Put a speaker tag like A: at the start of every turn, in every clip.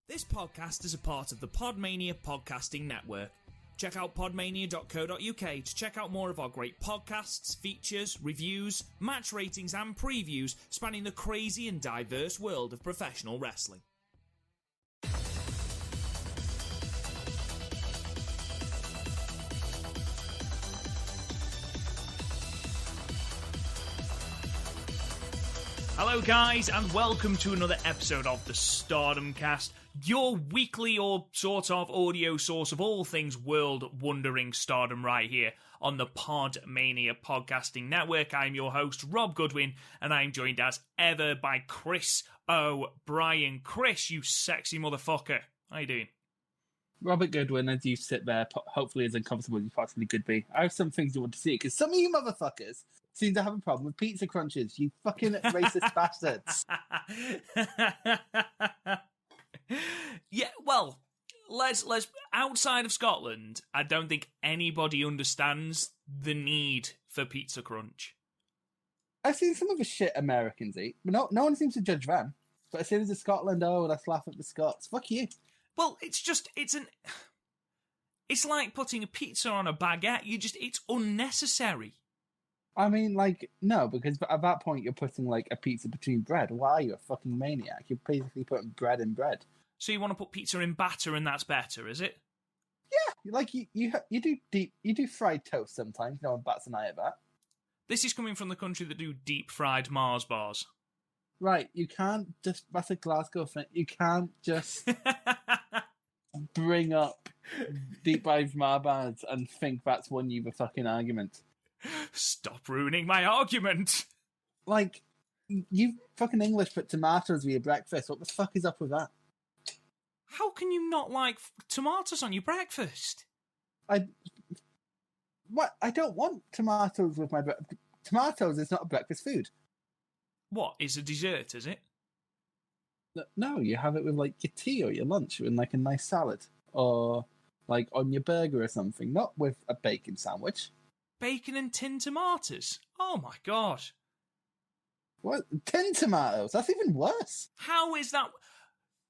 A: This podcast is a part of the Podmania podcasting network. Check out podmania.co.uk to check out more of our great podcasts, features, reviews, match ratings and previews spanning the crazy and diverse world of professional wrestling. Hello guys, and welcome to another episode of the Stardom Cast, your weekly or sort of audio source of all things world-wondering stardom right here on the Podmania Podcasting Network. I'm your host, Rob Goodwin, and I'm joined as ever by Chris O'Brien. Chris, you sexy motherfucker. How you doing?
B: Robert Goodwin, as you sit there, hopefully as uncomfortable as you possibly could be. I have some things you want to see, because some of you motherfuckers seem to have a problem with pizza crunches, you fucking racist bastards.
A: Yeah, well, let's outside of Scotland, I don't think anybody understands the need for pizza crunch.
B: I've seen some of the shit Americans eat, but no one seems to judge them. But as soon as it's Scotland, oh, let's laugh at the Scots. Fuck you.
A: Well, it's like putting a pizza on a baguette. It's unnecessary.
B: I mean, no, because at that point you're putting, a pizza between bread. Why are you a fucking maniac? You're basically putting bread in bread.
A: So you want to put pizza in batter and that's better, is it?
B: Yeah, you do fried toast sometimes. No one bats an eye at that.
A: This is coming from the country that do deep fried Mars bars.
B: Right, you can't just... That's a Glasgow thing. You can't just bring up deep fried Mars bars and think that's won you the fucking argument.
A: Stop ruining my argument!
B: You fucking English put tomatoes with your breakfast. What the fuck is up with that?
A: How can you not like tomatoes on your breakfast?
B: I don't want tomatoes with my breakfast. Tomatoes is not a breakfast food.
A: What, is a dessert, is it?
B: No, you have it with, your tea or your lunch in, a nice salad. Or, on your burger or something. Not with a bacon sandwich.
A: Bacon and tinned tomatoes? Oh my god.
B: What? Tinned tomatoes? That's even worse.
A: How is that?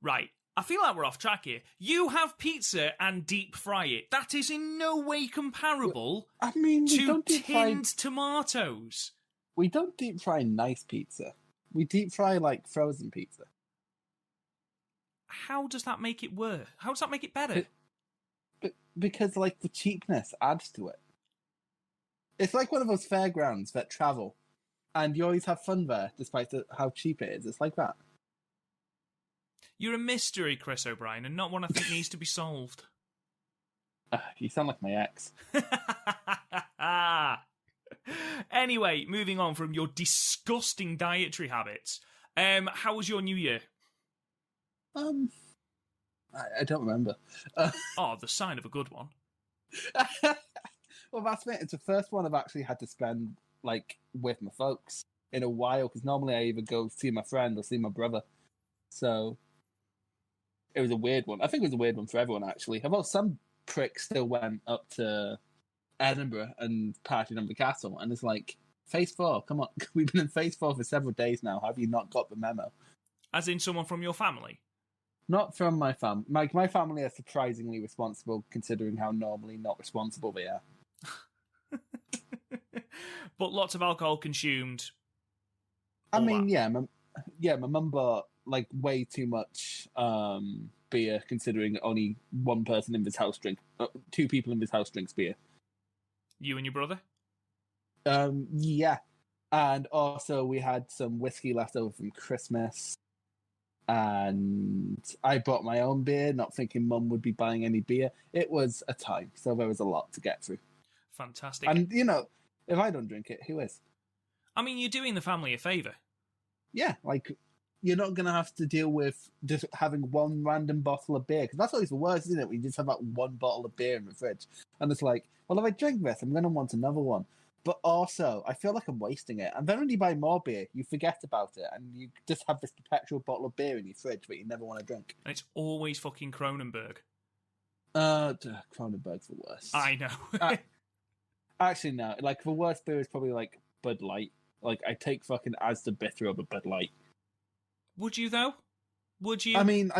A: Right, I feel like we're off track here. You have pizza and deep fry it. That is in no way comparable to tinned tomatoes.
B: We don't deep fry nice pizza. We deep fry, frozen pizza.
A: How does that make it worse? How does that make it better?
B: Because, the cheapness adds to it. It's like one of those fairgrounds that travel, and you always have fun there, despite how cheap it is. It's like that.
A: You're a mystery, Chris O'Brien, and not one I think needs to be solved.
B: You sound like my ex.
A: Anyway, moving on from your disgusting dietary habits. How was your New Year?
B: I don't remember.
A: The sign of a good one.
B: Well, that's it. It's the first one I've actually had to spend, with my folks in a while, because normally I either go see my friend or see my brother. So, it was a weird one. I think it was a weird one for everyone, actually. Although some prick still went up to Edinburgh and partied on the castle, and it's Phase 4, come on. We've been in Phase 4 for several days now. Have you not got the memo?
A: As in someone from your family?
B: Not from my family. My family are surprisingly responsible, considering how normally not responsible they are.
A: But lots of alcohol consumed.
B: I mean, yeah, my mum bought way too much beer, considering only one person in this house two people in this house drinks beer.
A: You and your brother?
B: Yeah, and also we had some whiskey left over from Christmas, and I bought my own beer, not thinking Mum would be buying any beer. It was a time, so there was a lot to get through.
A: Fantastic.
B: And, if I don't drink it, who is?
A: I mean, you're doing the family a favour.
B: Yeah, you're not going to have to deal with just having one random bottle of beer, because that's always the worst, isn't it? We just have that one bottle of beer in the fridge. And it's well, if I drink this, I'm going to want another one. But also, I feel like I'm wasting it. And then when you buy more beer, you forget about it, and you just have this perpetual bottle of beer in your fridge that you never want to drink.
A: And it's always fucking Kronenberg.
B: Kronenberg's the worst.
A: I know.
B: Actually, no. The worst beer is probably, Bud Light. I take fucking Asda Bitter over Bud Light.
A: Would you, though? Would you?
B: I mean,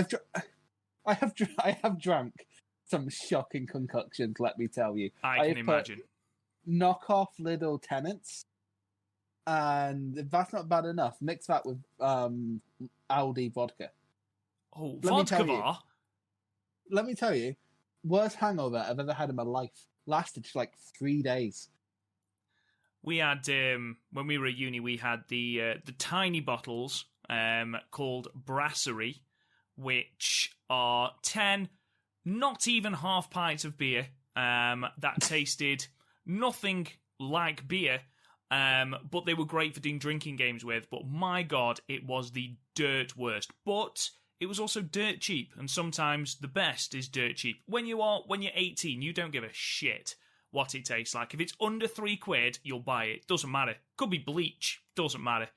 B: I have drank some shocking concoctions. Let me tell you.
A: I can imagine.
B: Knockoff little Tenants, and if that's not bad enough, mix that with Aldi vodka.
A: Oh, vodka bar?
B: Let me tell you, worst hangover I've ever had in my life. Lasted for like 3 days.
A: We had when we were at uni, we had the tiny bottles called Brasserie, which are 10, not even half pints of beer that tasted nothing like beer, but they were great for doing drinking games with. But my God, it was the dirt worst. But it was also dirt cheap, and sometimes the best is dirt cheap. When you're 18, you don't give a shit what it tastes like. If it's under £3, you'll buy it. Doesn't matter. Could be bleach. Doesn't matter.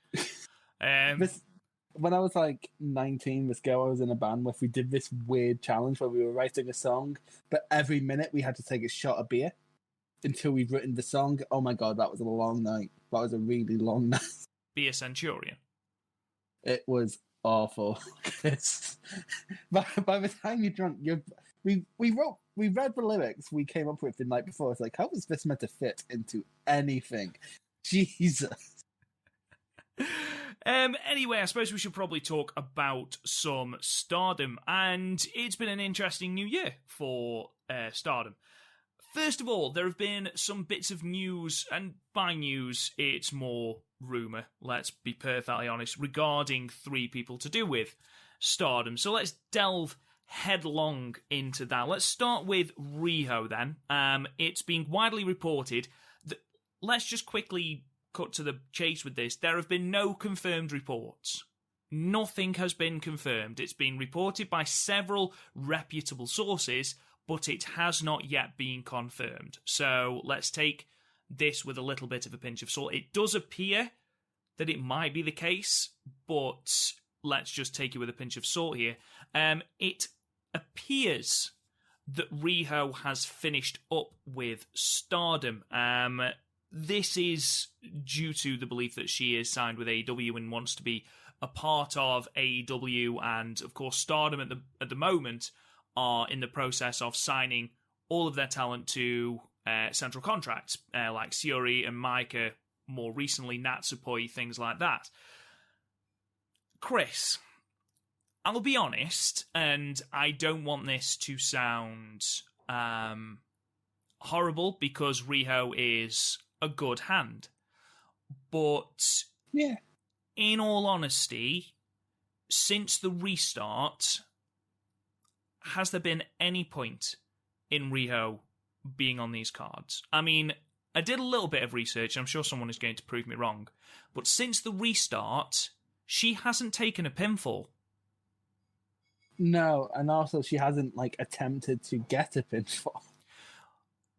B: When I was like 19, this girl I was in a band with, we did this weird challenge where we were writing a song, but every minute we had to take a shot of beer until we've written the song. Oh my God, that was a long night. That was a really long night.
A: Be a Centurion.
B: It was awful. by the time you're drunk, we read the lyrics we came up with the night before. It's like, how was this meant to fit into anything? Jesus.
A: Anyway, I suppose we should probably talk about some Stardom, and it's been an interesting new year for Stardom. First of all, there have been some bits of news, and by news, it's more rumour, let's be perfectly honest, regarding 3 people to do with Stardom. So let's delve headlong into that. Let's start with Riho then. It's been widely reported that, let's just quickly cut to the chase with this, there have been no confirmed reports. Nothing has been confirmed. It's been reported by several reputable sources, but it has not yet been confirmed. So let's take this with a little bit of a pinch of salt. It does appear that it might be the case, but let's just take it with a pinch of salt here. It appears that Riho has finished up with Stardom. This is due to the belief that she is signed with AEW and wants to be a part of AEW, and of course Stardom at the moment are in the process of signing all of their talent to central contracts, like Syuri and Maika, more recently Natsupoi, things like that. Chris, I'll be honest, and I don't want this to sound horrible because Riho is a good hand, but
B: yeah,
A: in all honesty, since the restart, has there been any point in Riho being on these cards? I mean, I did a little bit of research, I'm sure someone is going to prove me wrong, but since the restart, she hasn't taken a pinfall.
B: No, and also she hasn't attempted to get a pinfall.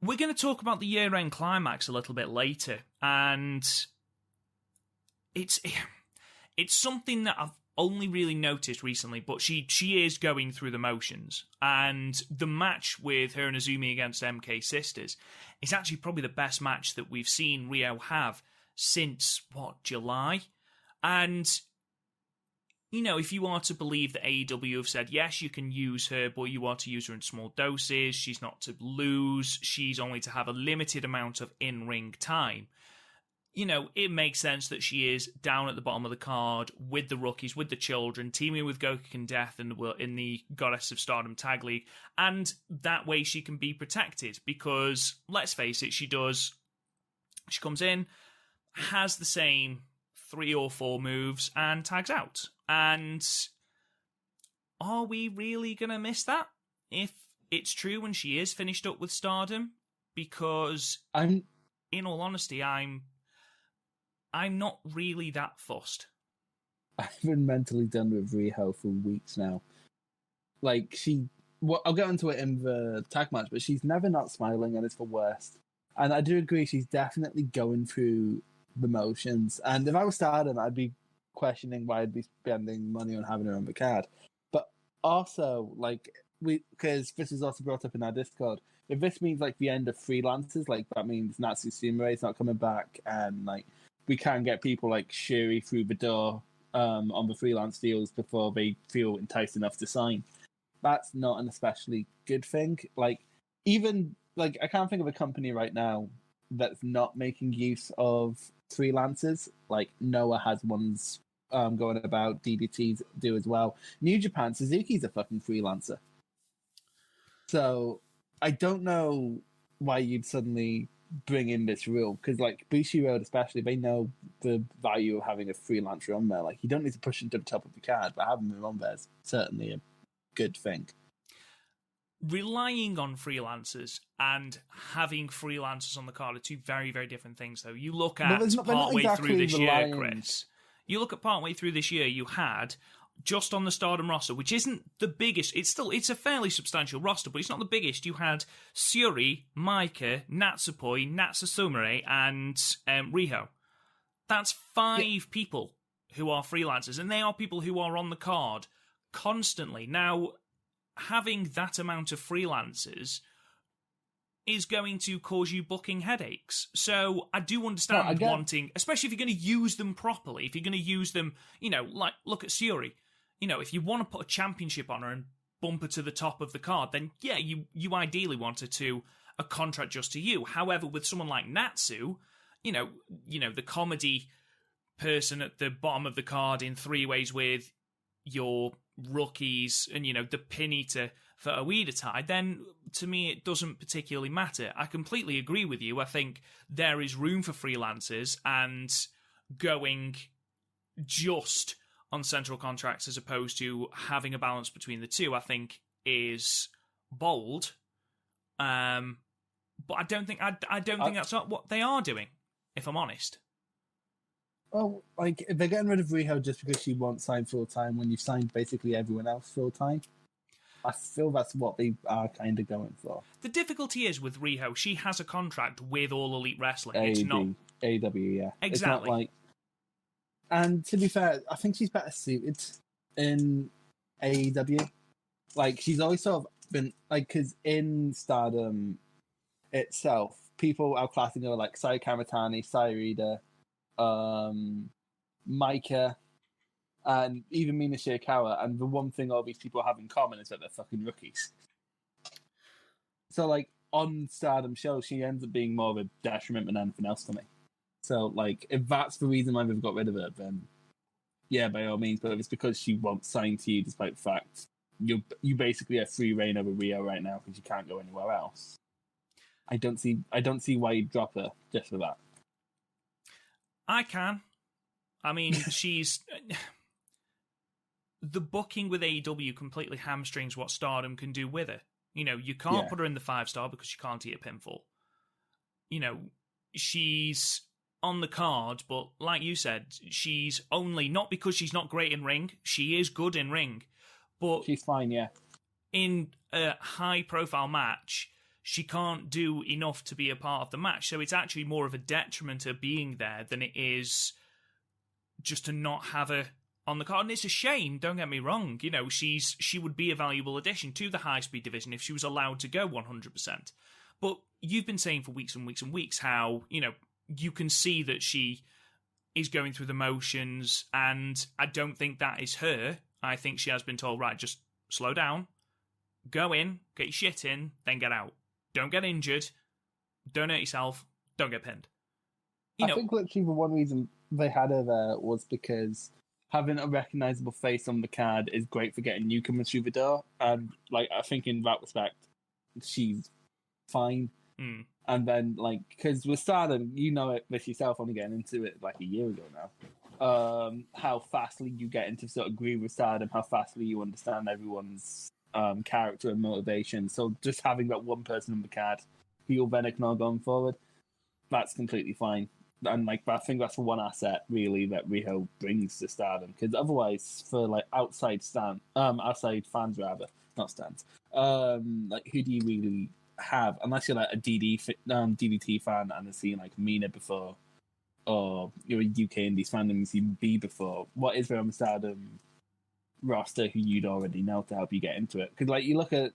A: We're going to talk about the year-end climax a little bit later, and it's something that I've only really noticed recently, but she is going through the motions, and the match with her and Azumi against MK Sisters is actually probably the best match that we've seen Riho have since, July? And, if you are to believe that AEW have said, yes, you can use her, but you are to use her in small doses, she's not to lose, she's only to have a limited amount of in-ring time, it makes sense that she is down at the bottom of the card with the rookies, with the children, teaming with Gokuk and Death in the Goddess of Stardom Tag League, and that way she can be protected, because, let's face it, she comes in, has the same 3 or 4 moves, and tags out. And are we really going to miss that if it's true when she is finished up with Stardom? Because, in all honesty, I'm not really that fussed.
B: I've been mentally done with Riho for weeks now. I'll get into it in the tag match, but she's never not smiling, and it's the worst. And I do agree, she's definitely going through the motions. And if I was Stardom, I'd be questioning why I'd be spending money on having her on the card. But also, because this is also brought up in our Discord, if this means the end of freelancers, that means Natsu Sumire not coming back, and we can get people like Shuri through the door on the freelance deals before they feel enticed enough to sign. that's not an especially good thing. Like, even like I can't think of a company right now that's not making use of freelancers. Like Noah has ones going about, DDTs do as well. New Japan, Suzuki's a fucking freelancer. So I don't know why you'd suddenly bring in this rule, because like Bushi Road especially, they know the value of having a freelancer on there. Like you don't need to push them to the top of the card, but having them on there is certainly a good thing.
A: Relying on freelancers and having freelancers on the card are two very, very different things, though. You look at partway through this year, Chris. You look at partway through this year, you had just on the Stardom roster, which isn't the biggest. It's a fairly substantial roster, but it's not the biggest. You had Syuri, Maika, Natsupoi, Natsusumare, and Riho. That's 5 people who are freelancers, and they are people who are on the card constantly. Now, having that amount of freelancers is going to cause you booking headaches. So I do understand wanting, especially if you're going to use them properly, if you're going to use them, like, look at Syuri. If you want to put a championship on her and bump her to the top of the card, then yeah, you ideally want her to a contract just to you. However, with someone like Natsu, the comedy person at the bottom of the card in 3 ways with your rookies and, the pin eater for Oida Tai, then to me it doesn't particularly matter. I completely agree with you. I think there is room for freelancers, and going just on central contracts as opposed to having a balance between the two, I think is bold. But I don't think that's not what they are doing, if I'm honest.
B: Oh, like they're getting rid of Riho just because she won't sign full time when you've signed basically everyone else full time. I feel that's what they are kind of going for.
A: The difficulty is with Riho, she has a contract with All Elite Wrestling.
B: It's not AW, yeah,
A: exactly.
B: It's not like. And to be fair, I think she's better suited in AEW. Like she's always sort of been like, because in Stardom itself, people outclassing her like Sai Kamatani, Sairida, Maika, and even Mina Shirakawa, and the one thing all these people have in common is that they're fucking rookies. So, like, on Stardom shows, she ends up being more of a detriment than anything else to me. So, like, if that's the reason why they've got rid of her, then yeah, by all means. But if it's because she won't sign to you, despite the fact you basically have free reign over Rio right now because you can't go anywhere else, I don't see why you'd drop her just for that.
A: I can. I mean, she's... The booking with AEW completely hamstrings what Stardom can do with her. You can't put her in the 5-star because she can't eat a pinfall. She's on the card, but like you said, she's only... Not because she's not great in ring. She is good in ring. But
B: she's fine, yeah.
A: In a high-profile match, she can't do enough to be a part of the match. So it's actually more of a detriment to being there than it is just to not have her on the card. And it's a shame, don't get me wrong. She would be a valuable addition to the high-speed division if she was allowed to go 100%. But you've been saying for weeks and weeks and weeks how, you can see that she is going through the motions, and I don't think that is her. I think she has been told, right, just slow down, go in, get your shit in, then get out. Don't get injured, don't hurt yourself, don't get pinned.
B: I think literally the one reason they had her there was because having a recognisable face on the card is great for getting newcomers through the door. And, like, I think in that respect, she's fine.
A: Mm.
B: And then, like, because with Stardom, you know it with yourself, only getting into it like a year ago now, how fastly you get into sort of groove with Stardom, how fastly you understand everyone's character and motivation. So just having that one person on the card who you'll then ignore going forward, that's completely fine. And like, I think that's the one asset really that Riho brings to Stardom, because otherwise, for like outside fans rather, not stands, like who do you really have unless you're like a DDT fan and have seen like Mina before, or you're a UK Indies fan and you've seen B before? What is there on the Stardom roster who you'd already know to help you get into it? Because like you look at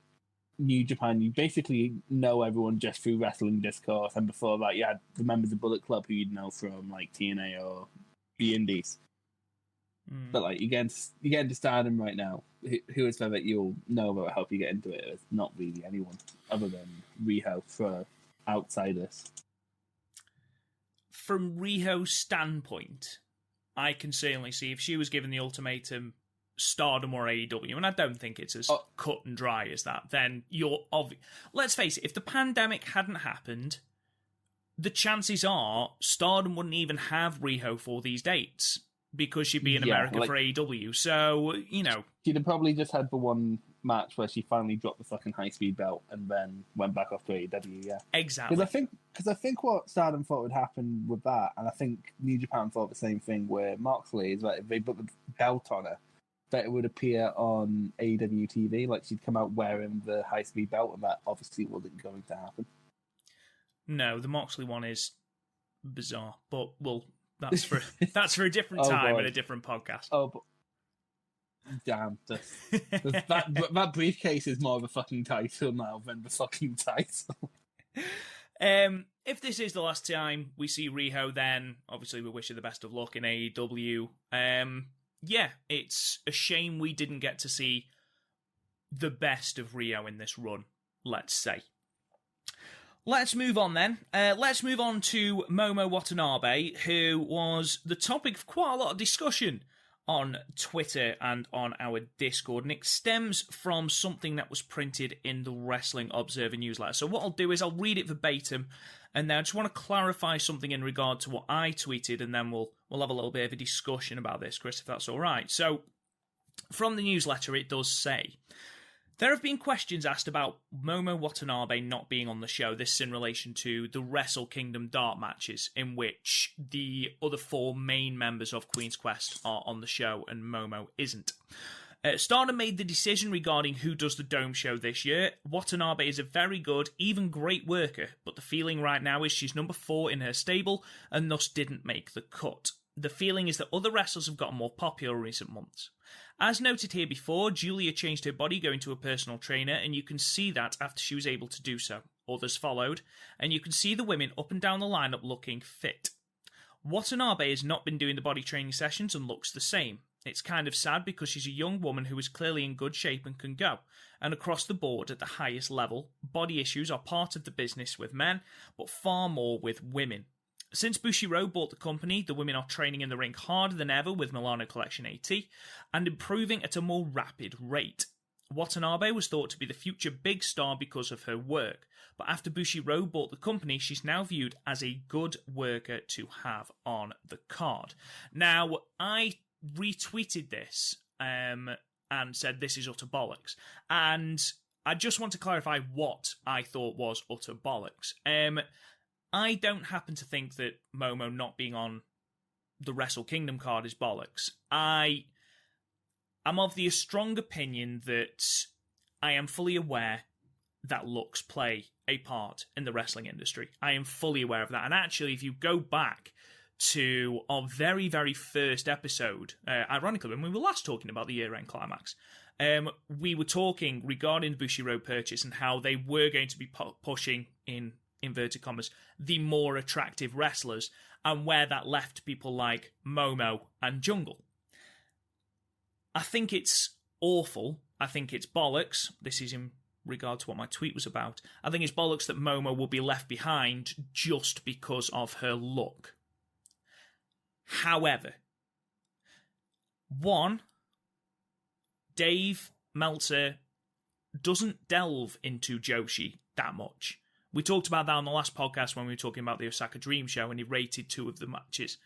B: New Japan, you basically know everyone just through wrestling discourse, and before that you had the members of Bullet Club who you'd know from like TNA or the Indies. But like you get into Stardom right now. Who is there that you'll know that will help you get into it? It's not really anyone other than Riho for outsiders.
A: From Riho's standpoint, I can certainly see if she was given the ultimatum, Stardom or AEW, and I don't think it's as cut and dry as that, then let's face it, if the pandemic hadn't happened, the chances are Stardom wouldn't even have Riho for these dates because she'd be in America for AEW. So,
B: she'd have probably just had the one match where she finally dropped the fucking high-speed belt and then went back off to AEW, yeah.
A: Exactly.
B: Because I think what Stardom thought would happen with that, and I think New Japan thought the same thing with Moxley, is that if they put the belt on her, that it would appear on AEW TV, like she'd come out wearing the high-speed belt, and that obviously wasn't going to happen.
A: No, the Moxley one is bizarre, but that's for a different time and a different podcast.
B: Oh, but damn, that briefcase is more of a fucking title now than the fucking title.
A: If this is the last time we see Riho, then obviously we wish her the best of luck in AEW. Yeah, it's a shame we didn't get to see the best of Riho in this run, let's say. Let's move on then. Let's move on to Momo Watanabe, who was the topic of quite a lot of discussion on Twitter and on our Discord, and it stems from something that was printed in the Wrestling Observer newsletter. So what I'll do is I'll read it verbatim, and then I just want to clarify something in regard to what I tweeted, and then we'll have a little bit of a discussion about this, Chris, if that's all right. So from the newsletter, it does say, there have been questions asked about Momo Watanabe not being on the show. This is in relation to the Wrestle Kingdom Dart matches, in which the other 4 main members of Queen's Quest are on the show and Momo isn't. Stardom made the decision regarding who does the Dome show this year. Watanabe is a very good, even great worker, but the feeling right now is she's number 4 in her stable and thus didn't make the cut. The feeling is that other wrestlers have gotten more popular in recent months. As noted here before, Julia changed her body going to a personal trainer, and you can see that after she was able to do so. Others followed, and you can see the women up and down the lineup looking fit. Watanabe has not been doing the body training sessions and looks the same. It's kind of sad because she's a young woman who is clearly in good shape and can go. And across the board at the highest level, body issues are part of the business with men, but far more with women. Since Bushiroad bought the company, the women are training in the ring harder than ever with Milano Collection AT and improving at a more rapid rate. Watanabe was thought to be the future big star because of her work, but after Bushiroad bought the company, she's now viewed as a good worker to have on the card. Now, I retweeted this and said this is utter bollocks, and I just want to clarify what I thought was utter bollocks. I don't happen to think that Momo not being on the Wrestle Kingdom card is bollocks. I am of the strong opinion that I am fully aware that looks play a part in the wrestling industry. I am fully aware of that. And actually, if you go back to our very, very first episode, ironically, when we were last talking about the year-end climax, we were talking regarding the Bushiroad purchase and how they were going to be pushing, in inverted commas, the more attractive wrestlers, and where that left people like Momo and Jungle. I think it's awful. I think it's bollocks. This is in regard to what my tweet was about. I think it's bollocks that Momo will be left behind just because of her look. However, one, Dave Meltzer doesn't delve into Joshi that much. We talked about that on the last podcast when we were talking about the Osaka Dream show, and he rated 2 of the matches.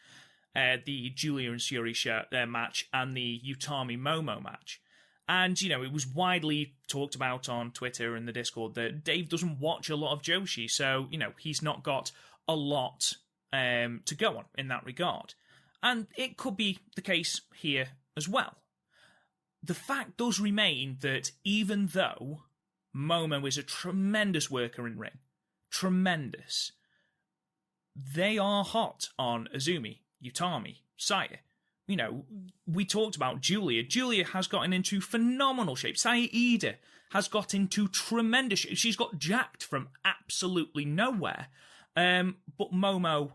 A: The Julia and Syuri match and the Utami Momo match. And, it was widely talked about on Twitter and the Discord that Dave doesn't watch a lot of Joshi, so, he's not got a lot to go on in that regard. And it could be the case here as well. The fact does remain that even though Momo is a tremendous worker in ring, tremendous, they are hot on Azumi, Utami, Saya. We talked about Julia. Julia has gotten into phenomenal shape. Saya Iida has got into tremendous shape. She's got jacked from absolutely nowhere. But Momo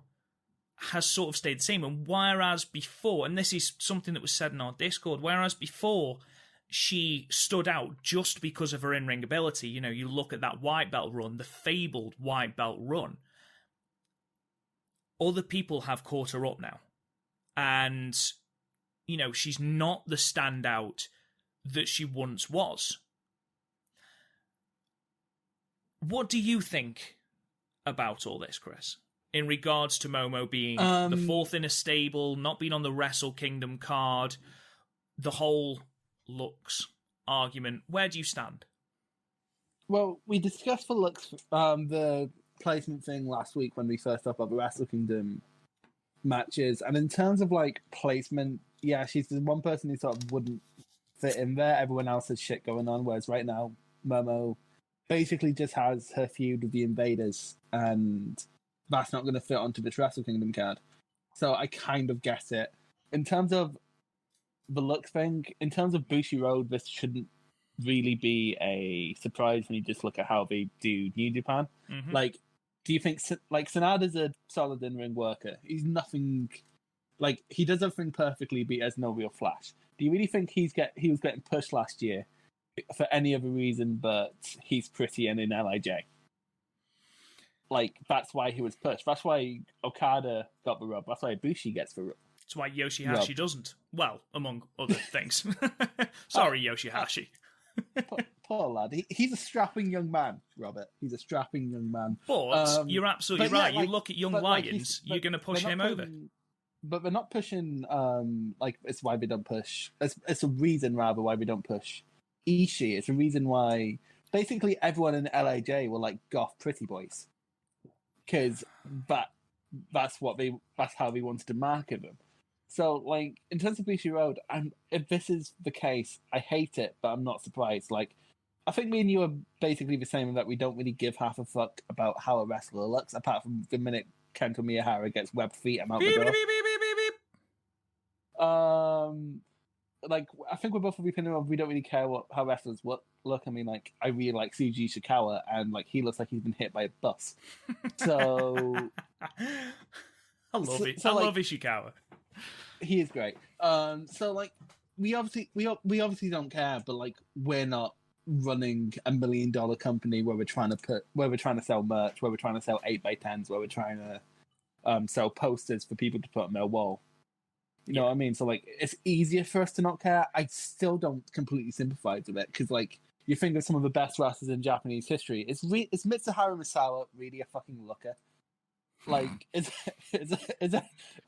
A: has sort of stayed the same. And whereas before, and this is something that was said in our Discord, whereas before she stood out just because of her in-ring ability, you know, you look at that white belt run, the fabled white belt run, other people have caught her up now. And, you know, she's not the standout that she once was. What do you think about all this, Chris? In regards to Momo being the fourth in a stable, not being on the Wrestle Kingdom card, the whole looks argument, where do you stand?
B: Well, we discussed the looks, the placement thing last week when we first talked about the Wrestle Kingdom matches, and in terms of like placement, yeah, she's the one person who sort of wouldn't fit in there. Everyone else has shit going on, whereas right now Momo basically just has her feud with the Invaders, and that's not going to fit onto this Wrestle Kingdom card. So I kind of get it. In terms of the looks thing, in terms of Bushi Road, this shouldn't really be a surprise when you just look at how they do New Japan.
A: Mm-hmm.
B: Like, do you think, like, Sanada's a solid in-ring worker? He's nothing, like, he does everything perfectly, but he has no real flash. Do you really think he was getting pushed last year for any other reason but he's pretty and in LIJ? Like, that's why he was pushed. That's why Okada got the rub. That's why Bushi gets the rub.
A: That's why Yoshihashi doesn't. Well, among other things. Sorry, Yoshihashi.
B: Poor lad. He's a strapping young man, Robert. He's a strapping young man.
A: But you're absolutely right. You look at Young Lions,
B: like,
A: you're going to push him over.
B: But they're not pushing, like, it's why they don't push. It's a reason, rather, why we don't push Ishii. It's a reason why basically everyone in LAJ were like goth pretty boys. Because that's how they wanted to market them. So, like, in terms of Bushi Road, if this is the case, I hate it, but I'm not surprised. Like, I think me and you are basically the same in that we don't really give half a fuck about how a wrestler looks, apart from the minute Kento Miyahara gets webbed feet, I'm out the door. Like, I think we're both of the opinion of we don't really care how wrestlers look. I mean, like, I really like Suji Ishikawa, and, like, he looks like he's been hit by a bus. So...
A: I love it. I love Ishikawa.
B: He is great. So like we obviously don't care, but like we're not running $1 million company where we're trying to sell merch, where we're trying to sell 8x10s, where we're trying to sell posters for people to put on their wall. You know what I mean? So like it's easier for us to not care. I still don't completely sympathize with it because like you think of some of the best wrestlers in Japanese history. Is Mitsuharu Misawa really a fucking looker? Like,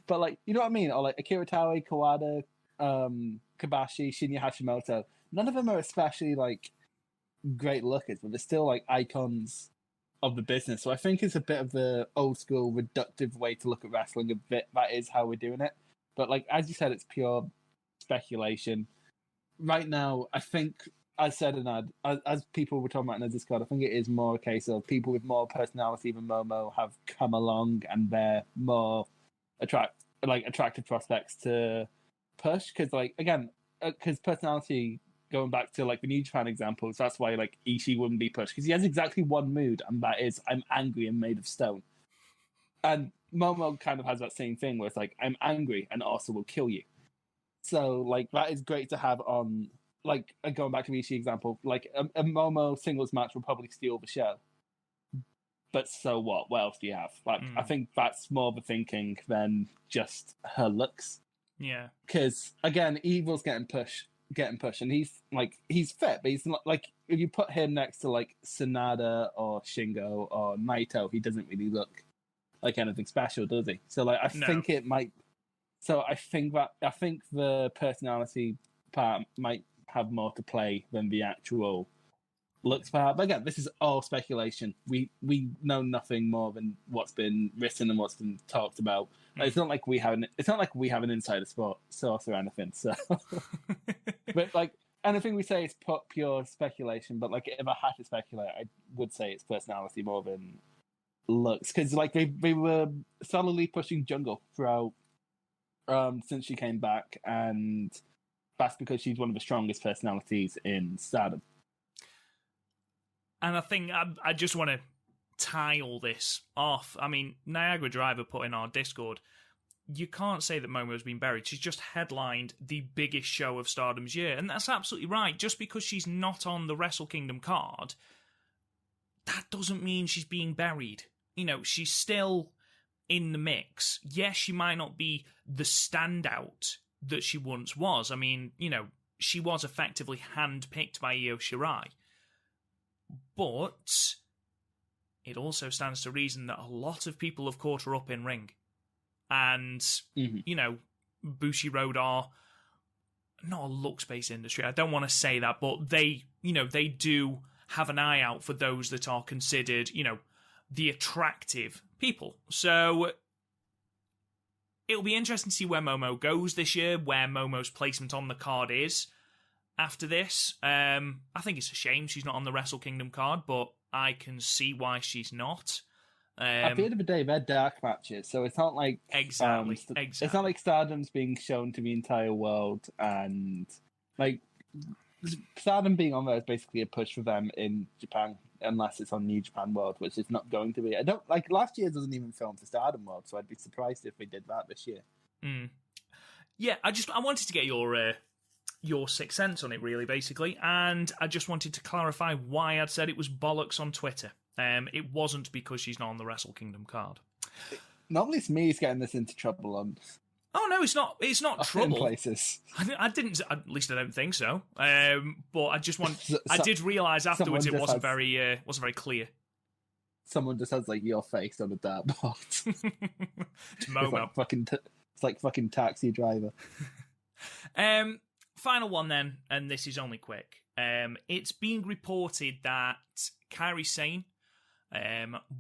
B: but like, you know what I mean? Or like Akira Taue, Kawada, Kobashi, Shinya Hashimoto. None of them are especially like great lookers, but they're still like icons of the business. So I think it's a bit of the old school reductive way to look at wrestling. A bit that is how we're doing it. But like as you said, it's pure speculation. Right now, I think. As said, and as people were talking about in the Discord, I think it is more a case of people with more personality than Momo have come along and they're more attractive prospects to push. Because, like, again, because personality, going back to like the New Japan examples, that's why like Ishii wouldn't be pushed because he has exactly one mood, and that is I'm angry and made of stone. And Momo kind of has that same thing where it's like I'm angry and also will kill you. So, like, that is great to have on. Like, going back to the Ishii example, like, a Momo singles match will probably steal the show. But so what? What else do you have? Like, I think that's more of a thinking than just her looks.
A: Yeah.
B: Because, again, Evil's getting pushed, and he's fit, but he's not, like, if you put him next to, like, Sanada or Shingo or Naito, he doesn't really look like anything special, does he? So, like, I think it might... So, I think the personality part might have more to play than the actual looks part. But again, this is all speculation. We know nothing more than what's been written and what's been talked about. Like, it's not like we have an insider source or anything. So, but like anything we say is pure speculation. But like if I had to speculate, I would say it's personality more than looks because like they were solidly pushing Jungle throughout since she came back and. That's because she's one of the strongest personalities in Stardom.
A: And I think I just want to tie all this off. I mean, Niagara Driver put in our Discord, you can't say that Momo's been buried. She's just headlined the biggest show of Stardom's year, and that's absolutely right. Just because she's not on the Wrestle Kingdom card, that doesn't mean she's being buried. You know, she's still in the mix. Yes, she might not be the standout that she once was. I mean, you know, she was effectively handpicked by Io Shirai. But it also stands to reason that a lot of people have caught her up in ring. And, you know, Bushiroad are not a looks-based industry. I don't want to say that, but they, you know, they do have an eye out for those that are considered, you know, the attractive people. So it'll be interesting to see where Momo goes this year, where Momo's placement on the card is after this. I think it's a shame she's not on the Wrestle Kingdom card, but I can see why she's not.
B: At the end of the day, they're dark matches, so it's not like
A: exactly.
B: It's not like Stardom's being shown to the entire world, and like Stardom being on there is basically a push for them in Japan, unless it's on New Japan World, which is not going to be. I don't like last year doesn't even film for Stardom World, so I'd be surprised if they did that this year.
A: Yeah, I wanted to get your sixth sense on it, really, basically, and I just wanted to clarify why I'd said it was bollocks on Twitter. It wasn't because she's not on the Wrestle Kingdom card.
B: Normally it's me who's getting this into trouble on.
A: Oh no, it's not. It's not trouble.
B: In places.
A: I didn't. At least I don't think so. But I just want. I did realise afterwards it wasn't very clear.
B: Someone just has like your face on a dartboard.
A: It's Momo.
B: It's like fucking Taxi Driver.
A: Final one then, and this is only quick. It's being reported that Kairi Sain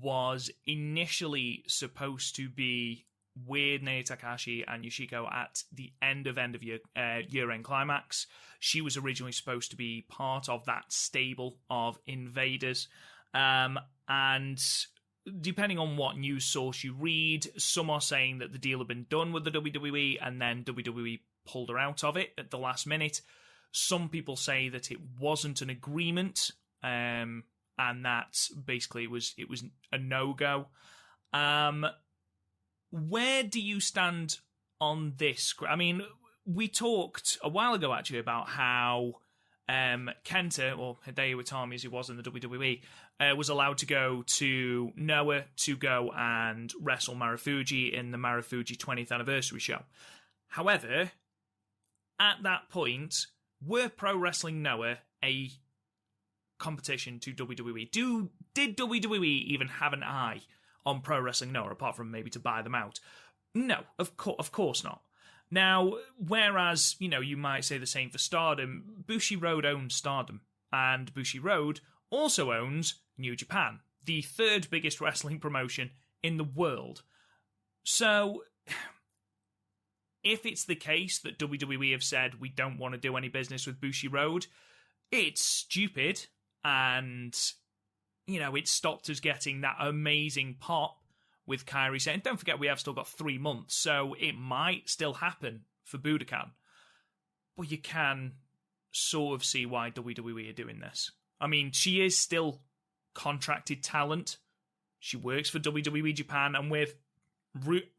A: was initially supposed to be with Naoya Takahashi and Yoshiko at the end of year-end climax. She was originally supposed to be part of that stable of invaders. And depending on what news source you read, some are saying that the deal had been done with the WWE and then WWE pulled her out of it at the last minute. Some people say that it wasn't an agreement, and that basically it was a no-go. Where do you stand on this? I mean, we talked a while ago, actually, about how Kenta, or Hideo Itami as he was in the WWE, was allowed to go to Noah to go and wrestle Marufuji in the Marufuji 20th anniversary show. However, at that point, were Pro Wrestling Noah a competition to WWE? Did WWE even have an eye on Pro Wrestling Noah, apart from maybe to buy them out? No, of course not. Now, whereas, you know, you might say the same for Stardom, Bushiroad owns Stardom, and Bushiroad also owns New Japan, the third biggest wrestling promotion in the world. So, if it's the case that WWE have said we don't want to do any business with Bushiroad, it's stupid, and, you know, it stopped us getting that amazing pop with Kairi Sain. Don't forget, we have still got 3 months, so it might still happen for Budokan. But you can sort of see why WWE are doing this. I mean, she is still contracted talent. She works for WWE Japan, and with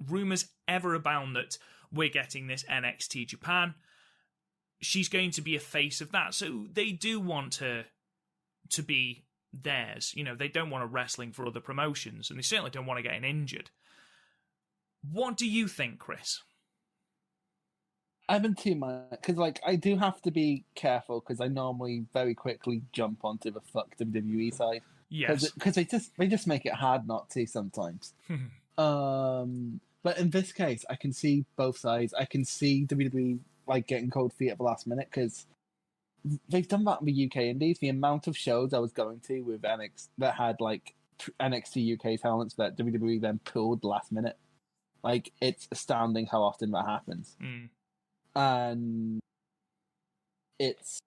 A: rumours ever abound that we're getting this NXT Japan, she's going to be a face of that. So they do want her to be theirs. You know, they don't want her wrestling for other promotions, and they certainly don't want her getting injured. What do you think, Chris?
B: I haven't too much, because like I do have to be careful, because I normally very quickly jump onto the fuck WWE side.
A: Yes,
B: because they just make it hard not to sometimes. But in this case, I can see both sides. I can see WWE like getting cold feet at the last minute, because they've done that in the UK Indies. The amount of shows I was going to with NXT that had like NXT UK talents that WWE then pulled last minute, like it's astounding how often that happens. And it's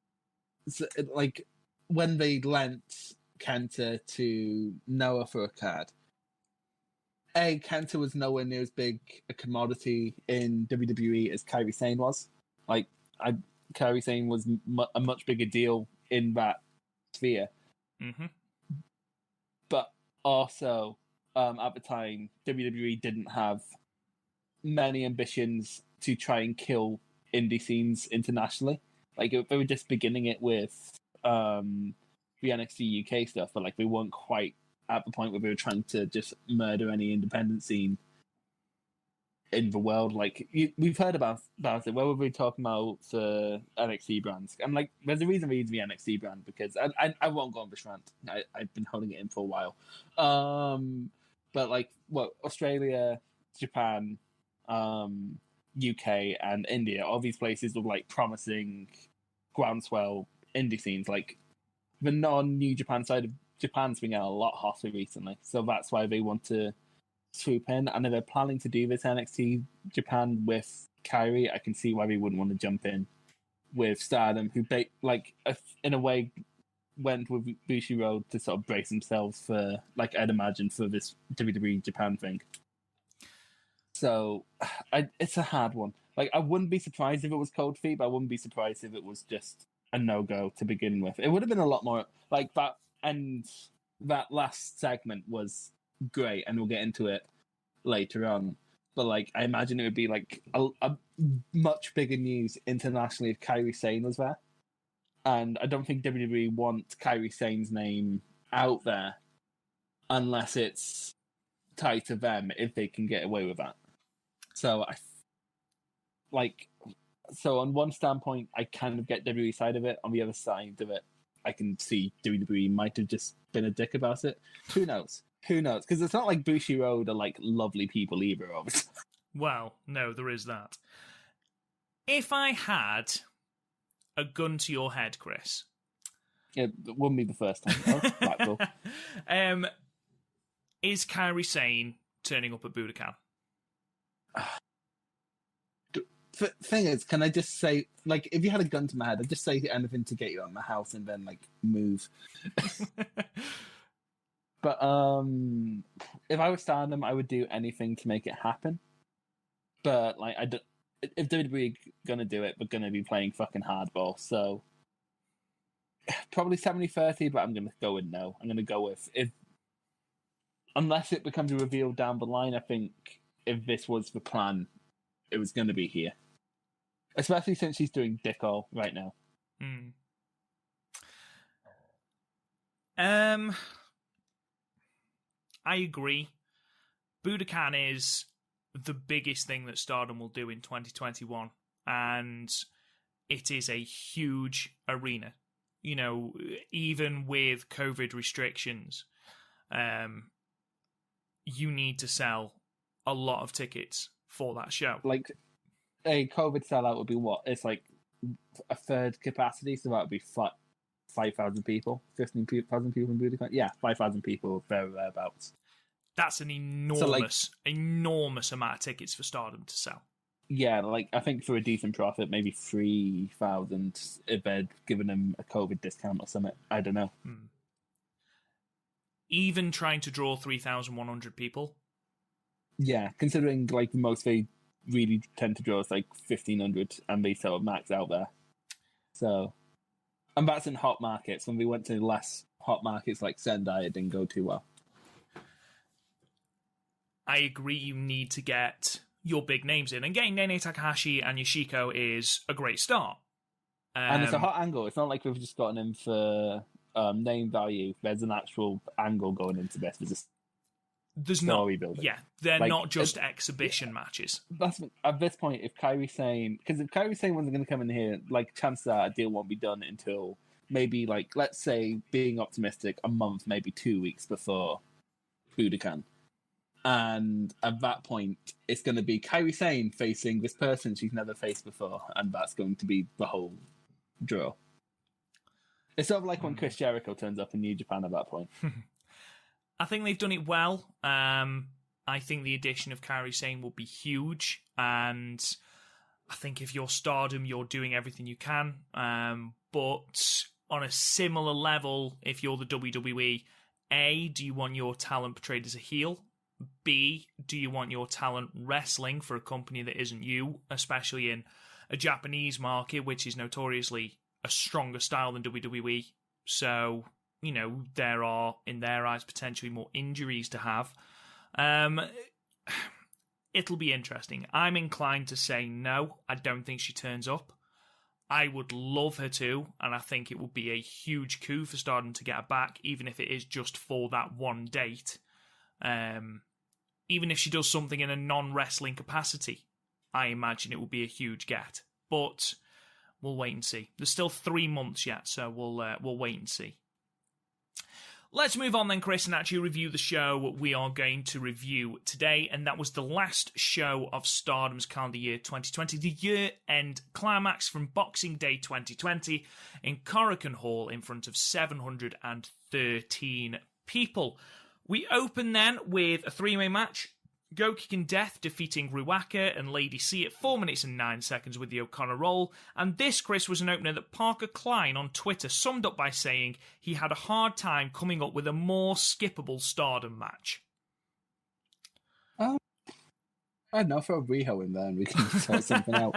B: like when they lent Kenta to Noah for a card. Kenta was nowhere near as big a commodity in WWE as Kairi Sain was. Like, Kairi Sain was a much bigger deal in that sphere. But also, at the time, WWE didn't have many ambitions to try and kill indie scenes internationally. Like they were just beginning it with the NXT UK stuff, but like we weren't quite at the point where we were trying to just murder any independent scene in the world. Like we've heard about it. Where were we talking about the NXT brands? And like, there's a reason we use the NXT brand because I won't go on this rant. I've been holding it in for a while. But like, what Australia, Japan, UK, and India, all these places with like promising groundswell indie scenes. Like the non-New Japan side of Japan's been getting a lot hotter recently, so that's why they want to swoop in. And if they're planning to do this NXT Japan with Kairi, I can see why they wouldn't want to jump in with Stardom, who in a way went with Bushiroad to sort of brace themselves for, like, I'd imagine, for this WWE Japan thing. So it's a hard one. Like, I wouldn't be surprised if it was Cold Feet, but I wouldn't be surprised if it was just a no-go to begin with. It would have been a lot more like that, and that last segment was great, and we'll get into it later on. But like, I imagine it would be like a much bigger news internationally if Kairi Sain was there. And I don't think WWE want Kairi Sain's name out there unless it's tied to them, if they can get away with that. So so on one standpoint, I kind of get WWE side of it. On the other side of it, I can see WWE might have just been a dick about it. Who knows? Who knows? Because it's not like Bushiroad are like lovely people either, obviously.
A: Well, no, there is that. If I had a gun to your head, Chris.
B: It wouldn't be the first time. Oh, Blackpool.
A: Is Kairi Sain turning up at Budokan?
B: Thing is, can I just say, like, if you had a gun to my head, I'd just say anything to get you out of my house and then, like, move. But if I was Stardom, I would do anything to make it happen. But like, if WWE gonna do it, we're gonna be playing fucking hardball. So probably 70-30, but I'm gonna go with no. I'm gonna go with unless it becomes a reveal down the line. I think if this was the plan, it was gonna be here. Especially since she's doing dick all right now.
A: I agree. Budokan is the biggest thing that Stardom will do in 2021, and it is a huge arena. You know, even with COVID restrictions, you need to sell a lot of tickets for that show.
B: Like, a COVID sellout would be what? It's like a third capacity, so that would be 5,000 people, 15,000 people in Budokan. Yeah, 5,000 people, thereabouts.
A: That's an enormous amount of tickets for Stardom to sell.
B: Yeah, like, I think for a decent profit, maybe 3,000 if they'd given them a COVID discount or something. I don't know.
A: Even trying to draw 3,100 people?
B: Yeah, considering, like, the most they really tend to draw is, like, 1,500, and they sort of max out there. So, and that's in hot markets. When we went to less hot markets like Sendai, it didn't go too well.
A: I agree you need to get your big names in. And getting Nene Takahashi and Yoshiko is a great start.
B: And it's a hot angle. It's not like we've just gotten in for name value. There's an actual angle going into this. There's story building.
A: Yeah, they're like, not just exhibition matches.
B: That's at this point, if Kairi Sain... Because if Kairi Sain wasn't going to come in here, like, chances are a deal won't be done until maybe, like, let's say, being optimistic, a month, maybe 2 weeks before Budokan. And at that point, it's going to be Kairi Sain facing this person she's never faced before, and that's going to be the whole draw. It's sort of like when Chris Jericho turns up in New Japan at that point.
A: I think they've done it well. I think the addition of Kairi Sain will be huge, and I think if you're Stardom, you're doing everything you can. But on a similar level, if you're the WWE, A, do you want your talent portrayed as a heel? B, do you want your talent wrestling for a company that isn't you, especially in a Japanese market, which is notoriously a stronger style than WWE? So, you know, there are, in their eyes, potentially more injuries to have. it'll be interesting. I'm inclined to say no. I don't think she turns up. I would love her to, and I think it would be a huge coup for Stardom to get her back, even if it is just for that one date. Even if she does something in a non-wrestling capacity, I imagine it will be a huge get. But we'll wait and see. There's still 3 months yet, so we'll wait and see. Let's move on then, Chris, and actually review the show we are going to review today, and that was the last show of Stardom's calendar year 2020, the year-end climax from Boxing Day 2020 in Korakuen Hall in front of 713 people. We open then with a three-way match. Go Kicking Death defeating Ruaka and Lady C at 4 minutes and 9 seconds with the O'Connor roll. And this, Chris, was an opener that Parker Klein on Twitter summed up by saying he had a hard time coming up with a more skippable Stardom match.
B: I don't know, throw Riho in there and we can sort something out.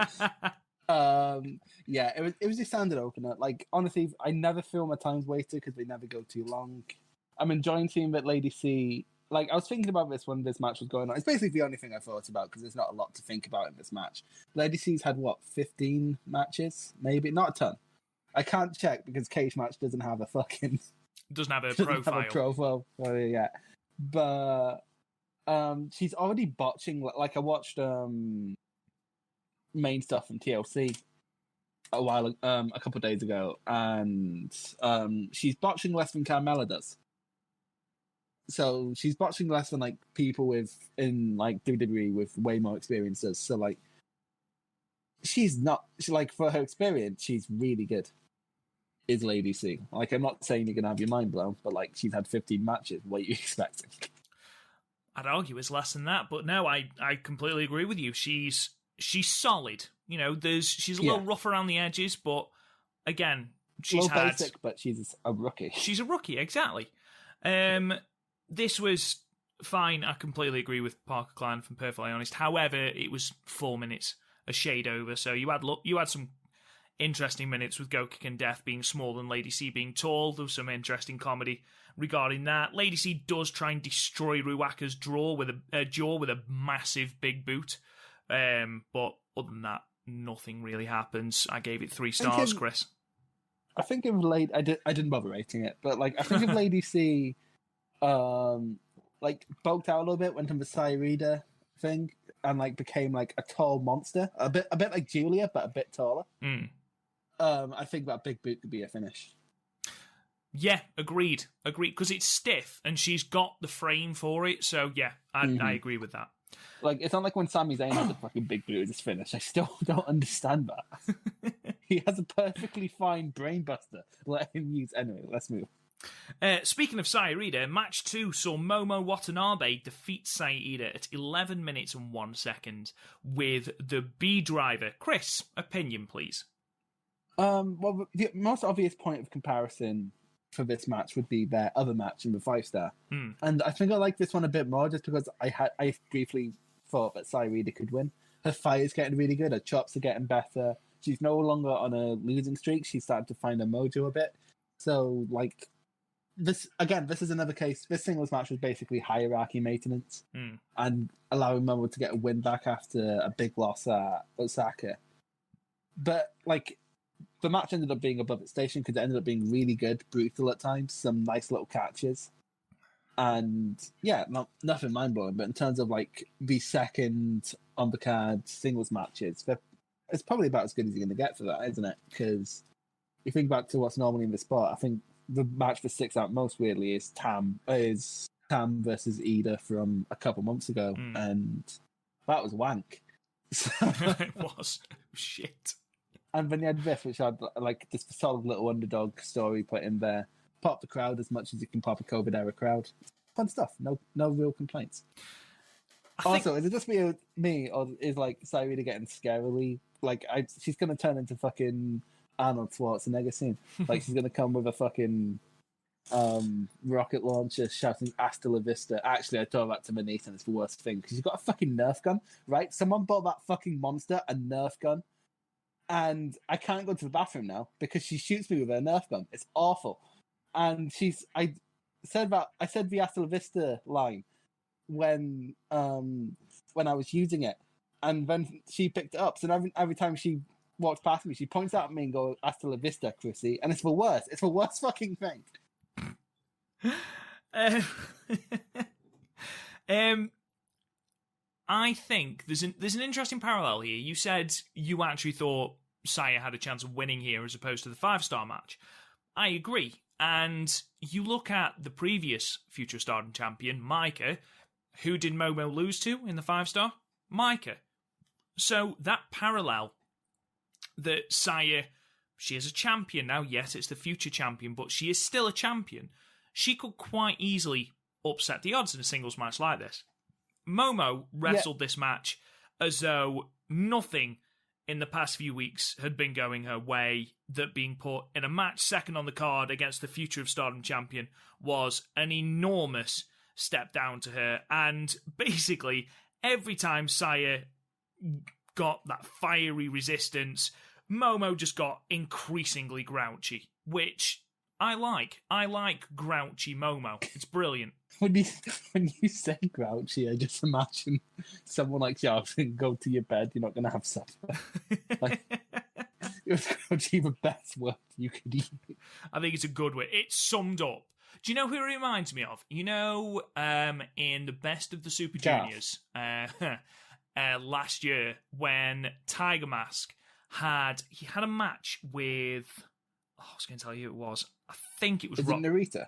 B: Yeah, it was a standard opener. Like, honestly, I never feel my time's wasted because they never go too long. I'm enjoying seeing that Lady C... Like, I was thinking about this when this match was going on. It's basically the only thing I thought about because there's not a lot to think about in this match. Lady C's had, 15 matches? Maybe? Not a ton. I can't check because Cage Match doesn't have a fucking...
A: Doesn't have a profile.
B: Have a profile for it yet. But she's already botching... Like, I watched main stuff from TLC a couple of days ago, and she's botching less than Carmella does. So she's botching less than people in WWE with way more experiences. So she's not for her experience, she's really good. Is Lady C. I'm not saying you're gonna have your mind blown, but she's had 15 matches. What are you expecting?
A: I'd argue it's less than that, but no, I completely agree with you. She's solid. She's a little rough around the edges, but again, she's
B: basic, but she's a rookie.
A: She's a rookie, exactly. This was fine. I completely agree with Parker Klein, if I'm perfectly honest. However, it was 4 minutes, a shade over. So you had some interesting minutes with Go Kicking Death being small and Lady C being tall. There was some interesting comedy regarding that. Lady C does try and destroy Ruaka's jaw with a massive big boot. But other than that, nothing really happens. I gave it 3 stars, Chris.
B: I think if I didn't bother rating it, but I think if Lady C bulked out a little bit, went on the Sairida thing, and became a tall monster, a bit like Julia, but a bit taller. I think that big boot could be a finish.
A: Yeah, agreed, because it's stiff and she's got the frame for it. So yeah, I agree with that.
B: It's not like when Sami Zayn has a fucking big boot as his finish. I still don't understand that. He has a perfectly fine brainbuster. Let him use... Anyway, let's move.
A: Speaking of Sairida, match 2 saw Momo Watanabe defeat Sairida at 11 minutes and 1 second with the B-Driver. Chris, opinion, please.
B: Well, the most obvious point of comparison for this match would be their other match in the 5-star. And I think I like this one a bit more just because I briefly thought that Sairida could win. Her fire's getting really good, her chops are getting better. She's no longer on a losing streak. She's starting to find her mojo a bit. So, this is another case. This singles match was basically hierarchy maintenance and allowing Momo to get a win back after a big loss at Osaka. But, the match ended up being above its station because it ended up being really good, brutal at times, some nice little catches. And, yeah, nothing mind-blowing. But in terms of, the second on the card singles matches, it's probably about as good as you're going to get for that, isn't it? Because you think back to what's normally in the spot, I think the match that sticks out most weirdly is Tam versus Ida from a couple months ago, and that was wank.
A: It was. Shit.
B: And then you had this, which had this solid little underdog story put in there. Pop the crowd as much as you can pop a COVID-era crowd. Fun stuff. No real complaints. Also, is it just me, or is Sairida getting scarily she's gonna turn into fucking Arnold Schwarzenegger soon? She's gonna come with a fucking rocket launcher shouting "Hasta la vista." Actually, I told that to Manise, and it's the worst thing because she's got a fucking Nerf gun, right? Someone bought that fucking monster a Nerf gun, and I can't go to the bathroom now because she shoots me with her Nerf gun. It's awful. And I said the "Hasta la vista" line when when I was using it, and then she picked it up. So every time she walks past me, she points out at me and goes, "Hasta la vista, Chrissy," and it's the worst. It's the worst fucking thing.
A: I think there's an interesting parallel here. You said you actually thought Saya had a chance of winning here as opposed to the 5-star match. I agree. And you look at the previous Future Stardom champion, Maika. Who did Momo lose to in the 5-star? Maika. So that parallel that Saya, she is a champion now. Yes, it's the future champion, but she is still a champion. She could quite easily upset the odds in a singles match like this. Momo wrestled this match as though nothing in the past few weeks had been going her way, that being put in a match second on the card against the Future of Stardom champion was an enormous step down to her. And basically, every time Saya got that fiery resistance, Momo just got increasingly grouchy, which I like. I like grouchy Momo. It's brilliant.
B: When you say grouchy, I just imagine someone like shouting, "Go to your bed. You're not going to have supper." Like, it's grouchy, the best word you could use.
A: I think it's a good way. It's summed up. Do you know who it reminds me of? You know, in the Best of the Super Juniors last year, when Tiger Mask had a match with. Oh, I was going to tell you who it was. I think it was.
B: Is it Narita?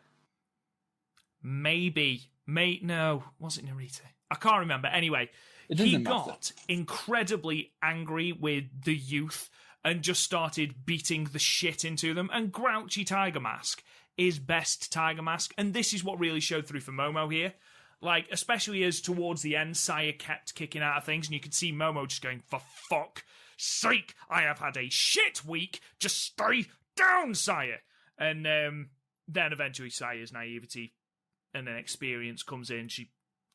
A: Maybe. No, was it Narita? I can't remember. Anyway, he got incredibly angry with the youth and just started beating the shit into them. And grouchy Tiger Mask is best Tiger Mask. And this is what really showed through for Momo here. Like, especially as towards the end, Saya kept kicking out of things, and you could see Momo just going, "For fuck's sake, I have had a shit week. Just stay down, Saya." And then eventually Saya's naivety and then experience comes in. She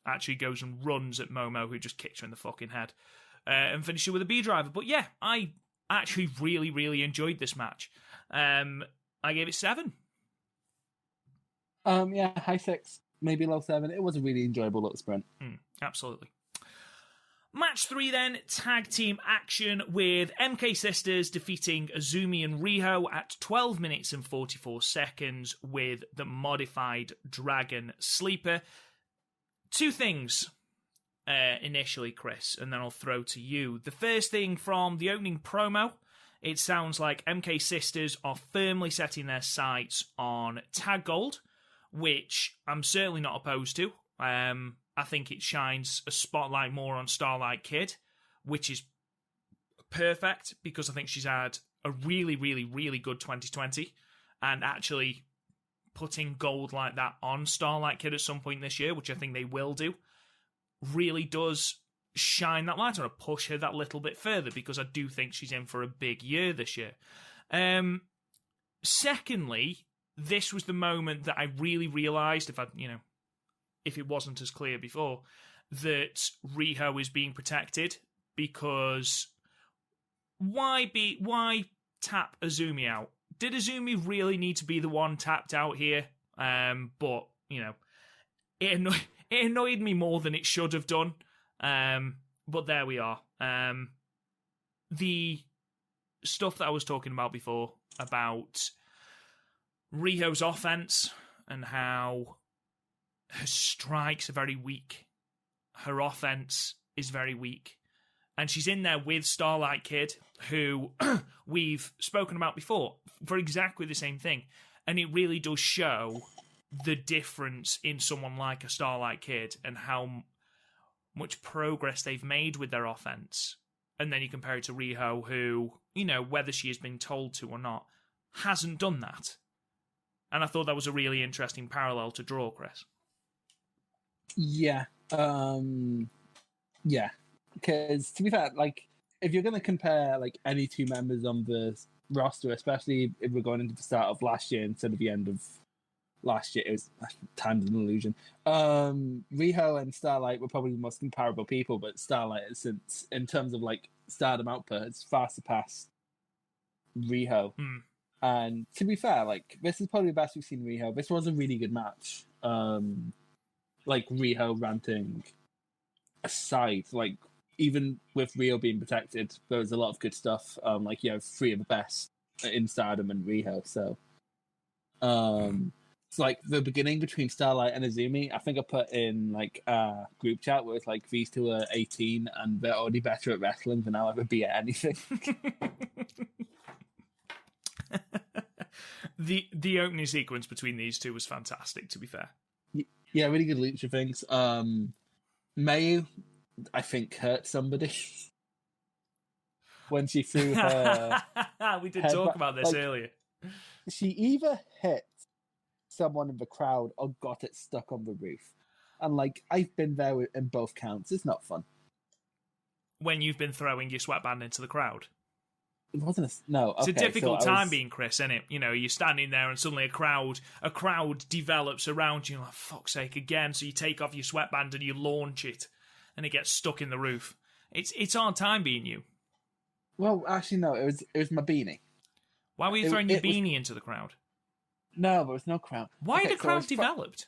A: actually goes and runs at Momo, who just kicks her in the fucking head, and finishes her with a B driver. But yeah, I actually really, really enjoyed this match. I gave it 7.
B: Yeah, high 6, maybe low 7. It was a really enjoyable little sprint.
A: Absolutely. Match 3 then, tag team action with MK Sisters defeating Azumi and Riho at 12 minutes and 44 seconds with the modified Dragon Sleeper. 2 things initially, Chris, and then I'll throw to you. The first thing from the opening promo, it sounds like MK Sisters are firmly setting their sights on Tag Gold, which I'm certainly not opposed to. I think it shines a spotlight more on Starlight Kid, which is perfect because I think she's had a really, really, really good 2020, and actually putting gold like that on Starlight Kid at some point this year, which I think they will do, really does shine that light on her, push her that little bit further, because I do think she's in for a big year this year. Secondly, this was the moment that I really realised, if it wasn't as clear before, that Riho is being protected, because why tap Azumi out? Did Azumi really need to be the one tapped out here? But, it annoyed me more than it should have done. But there we are. The stuff that I was talking about before, about Riho's offense and how her strikes are very weak. Her offense is very weak. And she's in there with Starlight Kid, who we've spoken about before, for exactly the same thing. And it really does show the difference in someone like a Starlight Kid and how much progress they've made with their offense. And then you compare it to Riho, who, whether she has been told to or not, hasn't done that. And I thought that was a really interesting parallel to draw, Chris.
B: Yeah. Yeah. Because, to be fair, if you're going to compare, any two members on the roster, especially if we're going into the start of last year instead of the end of last year, it was time's an illusion. Riho and Starlight were probably the most comparable people, but Starlight, since in terms of, Stardom output, has far surpassed Riho. And to be fair, this is probably the best we've seen Riho. This was a really good match. Riho ranting aside, like even with Rio being protected, there was a lot of good stuff. Like three of the best in Stardom and Riho. So, it's like the beginning between Starlight and Azumi. I think I put in like a group chat where it's like these two are 18 and they're already better at wrestling than I'll ever be at anything.
A: The opening sequence between these two was fantastic, to be fair.
B: Yeah, really good lucha things. Mayu, I think, hurt somebody when she threw her.
A: We did talk about this earlier.
B: She either hit someone in the crowd or got it stuck on the roof, and like I've been there in both counts. It's not fun.
A: When you've been throwing your sweatband into the crowd.
B: It wasn't no.
A: It's a difficult time being Chris, isn't it? You know, you're standing there and suddenly a crowd develops around you. Like, fuck's sake, again. So you take off your sweatband and you launch it, and it gets stuck in the roof. It's hard time being you.
B: Well, actually, no. It was my beanie.
A: Why were you throwing your beanie into the crowd?
B: No, there was no crowd.
A: Why the crowd developed?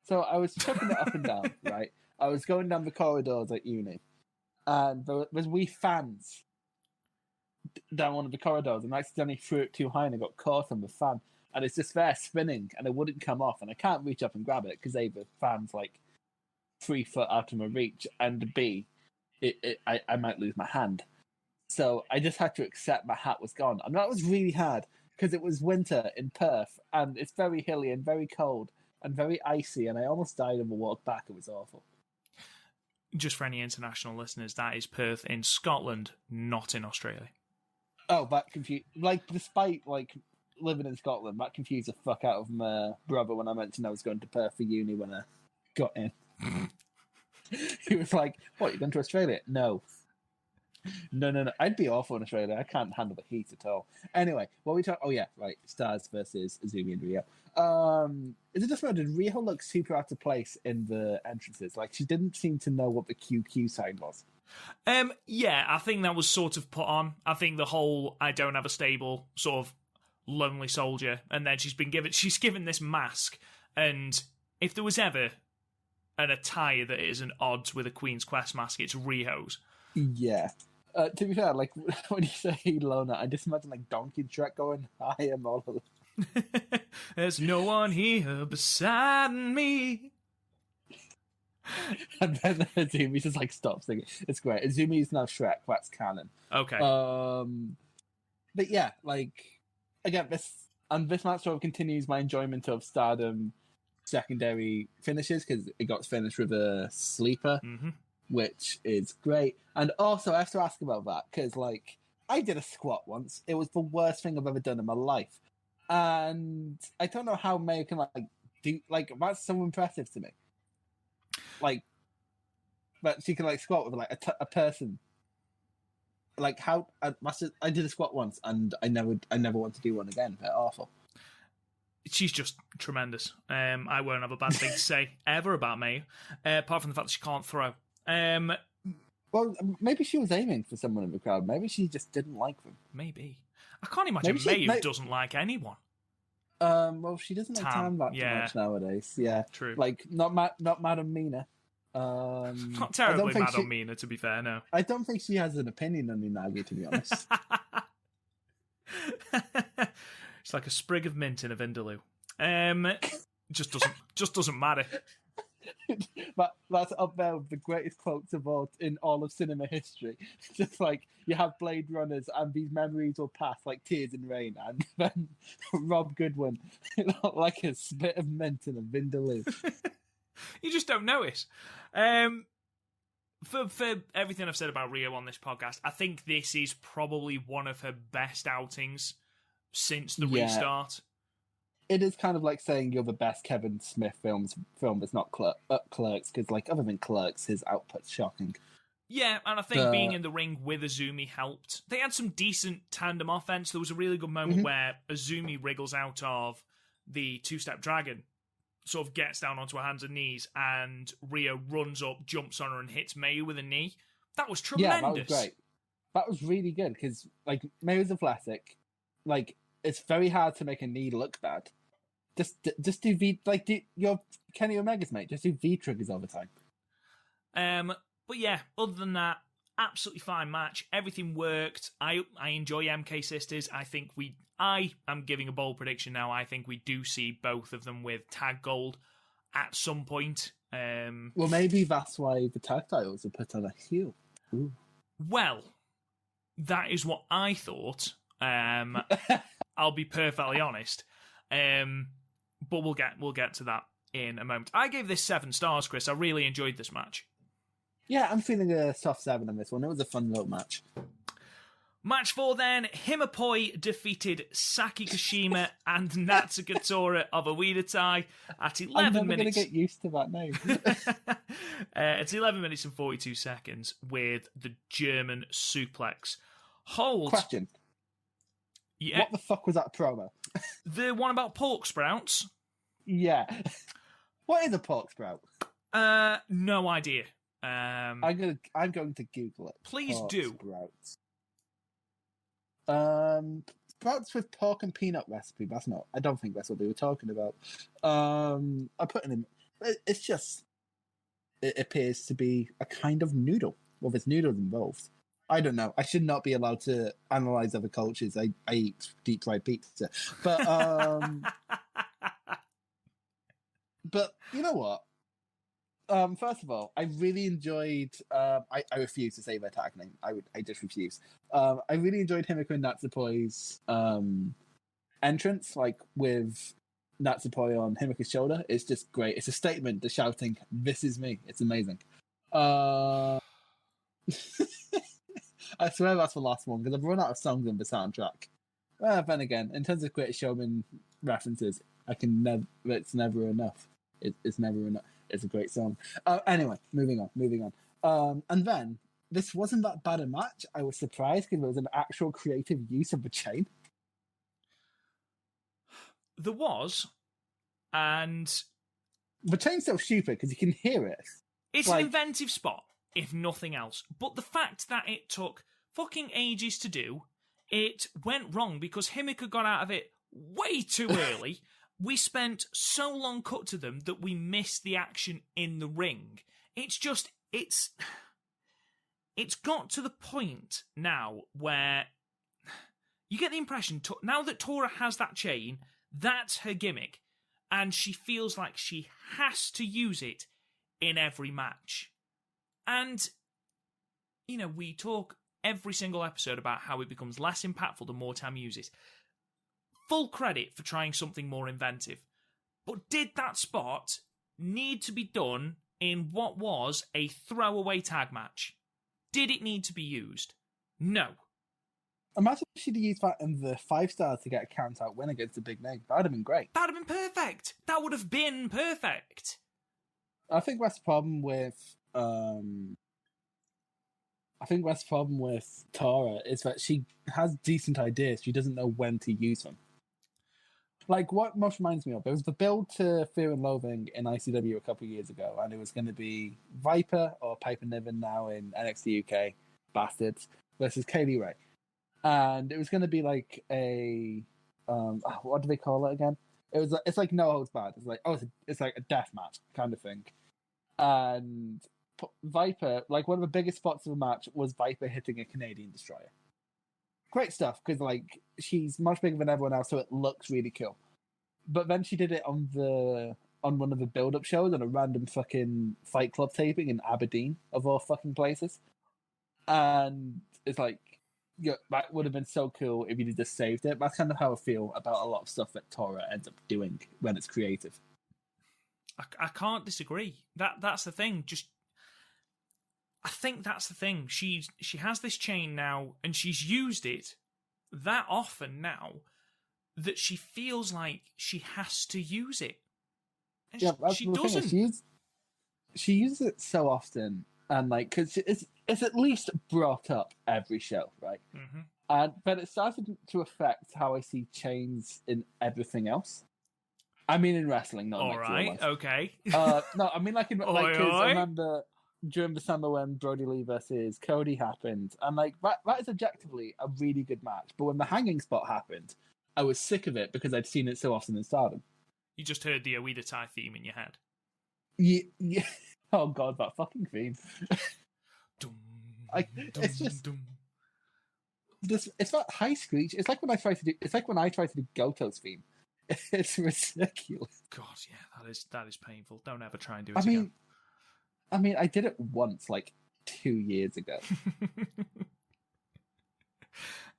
B: So I was chucking it up and down, right? I was going down the corridors at uni, and there was wee fans down one of the corridors, and I accidentally threw it too high and it got caught on the fan, and it's just there spinning, and it wouldn't come off, and I can't reach up and grab it because A, the fan's like 3 foot out of my reach, and B, I might lose my hand. So I just had to accept my hat was gone, and that was really hard because it was winter in Perth, and it's very hilly and very cold and very icy, and I almost died on the walk back. It was awful.
A: Just for any international listeners, that is Perth in Scotland, not in Australia.
B: Oh, that confused. Like, despite like living in Scotland, that confused the fuck out of my brother when I mentioned I was going to Perth for uni when I got in. He was like, "What? You're going to Australia?" No. I'd be awful in Australia. I can't handle the heat at all. Anyway, what we talk? Oh yeah, right. Stars versus Azumi and Rio. Is it just that did Rio look super out of place in the entrances? Like she didn't seem to know what the QQ sign was.
A: Yeah, I think that was sort of put on. I think the whole "I don't have a stable" sort of lonely soldier, and then she's given this mask, and if there was ever an attire that is an odds with a Queen's Quest mask, it's Riho's.
B: Yeah. To be fair, like when you say Lona, I just imagine like Donkey and Shrek going, "I am all alone."
A: There's no one here beside me.
B: And then Azumi just like stops singing. It's great. Azumi is now Shrek. That's canon.
A: Okay.
B: But yeah, like again, this match sort of continues my enjoyment of Stardom secondary finishes because it got finished with a sleeper, which is great. And also, I have to ask about that because like I did a squat once. It was the worst thing I've ever done in my life, and I don't know how May can like do like that's so impressive to me. Like, but she can like squat with like a person. Like how I did a squat once, and I never want to do one again. They're awful.
A: She's just tremendous. I won't have a bad thing to say ever about May, apart from the fact that she can't throw.
B: Well, maybe she was aiming for someone in the crowd. Maybe she just didn't like them.
A: Maybe. I can't imagine May doesn't like anyone.
B: Well, she doesn't like Tam that much nowadays. Yeah,
A: true.
B: Like not Madam Mina.
A: Not terribly mad on Mina, to be fair. No,
B: I don't think she has an opinion on Unagi, to be honest.
A: It's like a sprig of mint in a vindaloo. Just doesn't matter.
B: That's up there with the greatest quotes of all of cinema history. Just like you have Blade Runners and these memories will pass like tears in rain, and then Rob Goodwin like a spit of mint in a vindaloo.
A: You just don't notice. For everything I've said about Rio on this podcast, I think this is probably one of her best outings since the restart.
B: It is kind of like saying you're the best Kevin Smith film that's not Clerks, because like other than Clerks, his output's shocking.
A: Yeah, and I think being in the ring with Azumi helped. They had some decent tandem offense. There was a really good moment where Azumi wriggles out of the two-step dragon, sort of gets down onto her hands and knees, and Rio runs up, jumps on her, and hits Mayu with a knee. That was tremendous.
B: Yeah, that was great. That was really good, because like Mayu's athletic. Like, it's very hard to make a knee look bad. Just do V, like do your Kenny Omega's, mate. Just do V triggers all the time.
A: But yeah, other than that, absolutely fine match. Everything worked. I enjoy MK Sisters. I am giving a bold prediction now. I think we do see both of them with tag gold at some point.
B: Well, maybe that's why the tag titles are put on a heel. Ooh.
A: Well, that is what I thought. I'll be perfectly honest. But we'll get to that in a moment. I gave this 7 stars, Chris. I really enjoyed this match.
B: Yeah, I'm feeling a soft 7 on this one. It was a fun little match.
A: Match 4 then, Himapoi defeated Saki Kashima and Natsuka Tora of Oedo at 11
B: I'm never
A: minutes.
B: going to get used to that name.
A: It's 11 minutes and 42 seconds with the German suplex. Hold.
B: Question.
A: Yeah.
B: What the fuck was that promo?
A: The one about pork sprouts?
B: Yeah. What is a pork sprout?
A: No idea.
B: I'm going to Google it.
A: Please
B: pork
A: do.
B: Sprouts. Sprouts with pork and peanut recipe. That's not. I don't think that's what they were talking about. I put it in. It's just. It appears to be a kind of noodle. Well, there's noodles involved. I don't know. I should not be allowed to analyze other cultures. I eat deep fried pizza, but but you know what? First of all, I really enjoyed. I refuse to say their tag name. I just refuse. I really enjoyed Himiko and Natsupoi's entrance, like with Natsupoi on Himiko's shoulder. It's just great. It's a statement. The shouting, "This is me." It's amazing. I swear that's the last one because I've run out of songs on the soundtrack. Then again, in terms of Greatest Showman references, I can never. It's never enough. It's never enough. It's a great song. Anyway, moving on. And then, this wasn't that bad a match. I was surprised because there was an actual creative use of the chain.
A: There was, and...
B: The chain's so stupid because you can hear it.
A: It's an inventive spot, if nothing else. But the fact that it took fucking ages to do, it went wrong because Himiko got out of it way too early. We spent so long cut to them that we missed the action in the ring. It's got to the point now where you get the impression, now that Tora has that chain, that's her gimmick, and she feels like she has to use it in every match. And, we talk every single episode about how it becomes less impactful the more time you use it. Full credit for trying something more inventive. But did that spot need to be done in what was a throwaway tag match? Did it need to be used? No.
B: Imagine if she'd used that in the 5 stars to get a count-out win against a big name. That would have been great.
A: That would have been perfect. That would have been perfect.
B: I think that's the problem with... Tora is that she has decent ideas. She doesn't know when to use them. Like, what most reminds me of, there was the build to Fear and Loathing in ICW a couple of years ago, and it was going to be Viper, or Piper Niven now in NXT UK, bastards, versus Kaylee Ray. And it was going to be like a... what do they call it again? It's like No Holds Barred. It's like a death match kind of thing. And Viper, like one of the biggest spots of the match was Viper hitting a Canadian Destroyer. Great stuff, because like she's much bigger than everyone else, so it looks really cool. But then she did it on one of the build-up shows on a random fucking Fight Club taping in Aberdeen, of all fucking places. And it's like, that would have been so cool if you'd just saved it. That's kind of how I feel about a lot of stuff that Tora ends up doing when it's creative.
A: I can't disagree. That's the thing. I think that's the thing. She has this chain now, and she's used it that often now that she feels like she has to use it. And she doesn't.
B: She uses it so often, and like, because it's at least brought up every show, right? Mm-hmm. But it started to affect how I see chains in everything else. I mean, in wrestling, not in
A: all right, okay.
B: No, I mean like in like, because I remember during the summer when Brody Lee versus Cody happened, and like that is objectively a really good match. But when the hanging spot happened, I was sick of it because I'd seen it so often in Stardom.
A: You just heard the Oedo theme in your head.
B: Yeah. Oh god, that fucking theme.
A: Dum,
B: It's
A: dum,
B: just
A: dum.
B: this. It's that high screech. It's like when I try to do. It's like when I try to do Goto's theme. It's ridiculous.
A: God, yeah, that is painful. Don't ever try and do
B: I
A: it
B: mean, I did it once, like 2 years ago.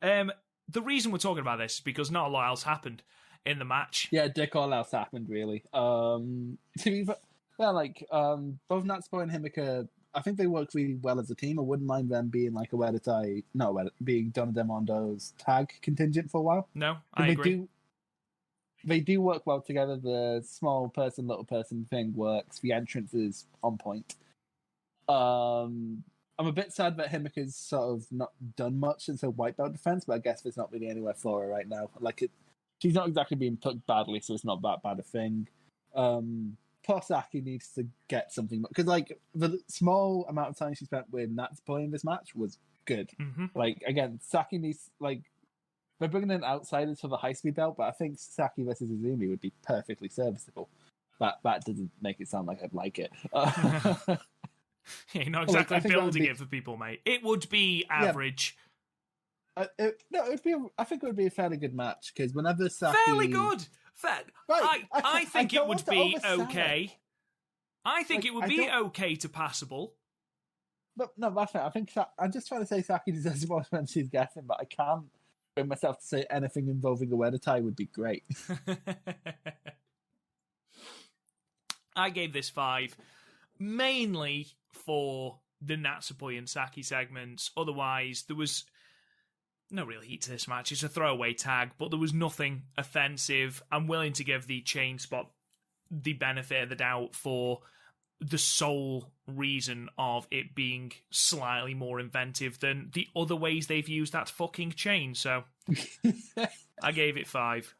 A: again. The reason we're talking about this is because not a lot else happened in the match.
B: Yeah, dick all else happened really. To be well, like both Natsuko and Himika, I think they work really well as a team. I wouldn't mind them being like being Donna Demondo's tag contingent for a while.
A: No, I agree.
B: They do work well together. The small person, little person thing works. The entrance is on point. I'm a bit sad that Himika's sort of not done much since her white belt defense, but I guess there's not really anywhere for her right now. She's not exactly being put badly, so it's not that bad a thing. Poor Saki needs to get something, because like the small amount of time she spent with Natsuko in this match was good.
A: Mm-hmm.
B: Like again, Saki needs they're bringing in outsiders for the high speed belt, but I think Saki versus Izumi would be perfectly serviceable. That doesn't make it sound like I'd like it.
A: You're not exactly building it for people, mate. It would be average.
B: I think it would be a fairly good match, because whenever Saki...
A: Fairly good. Right. I think it would be okay. I think it would be okay to passable.
B: But no, that's it. I'm just trying to say Saki deserves more when she's getting, but I can't bring myself to say anything involving a weather tie would be great.
A: I gave this 5, mainly for the Natsupoi and Saki segments. Otherwise, there was no real heat to this match. It's a throwaway tag, but there was nothing offensive. I'm willing to give the chain spot the benefit of the doubt for the sole reason of it being slightly more inventive than the other ways they've used that fucking chain. So I gave it 5.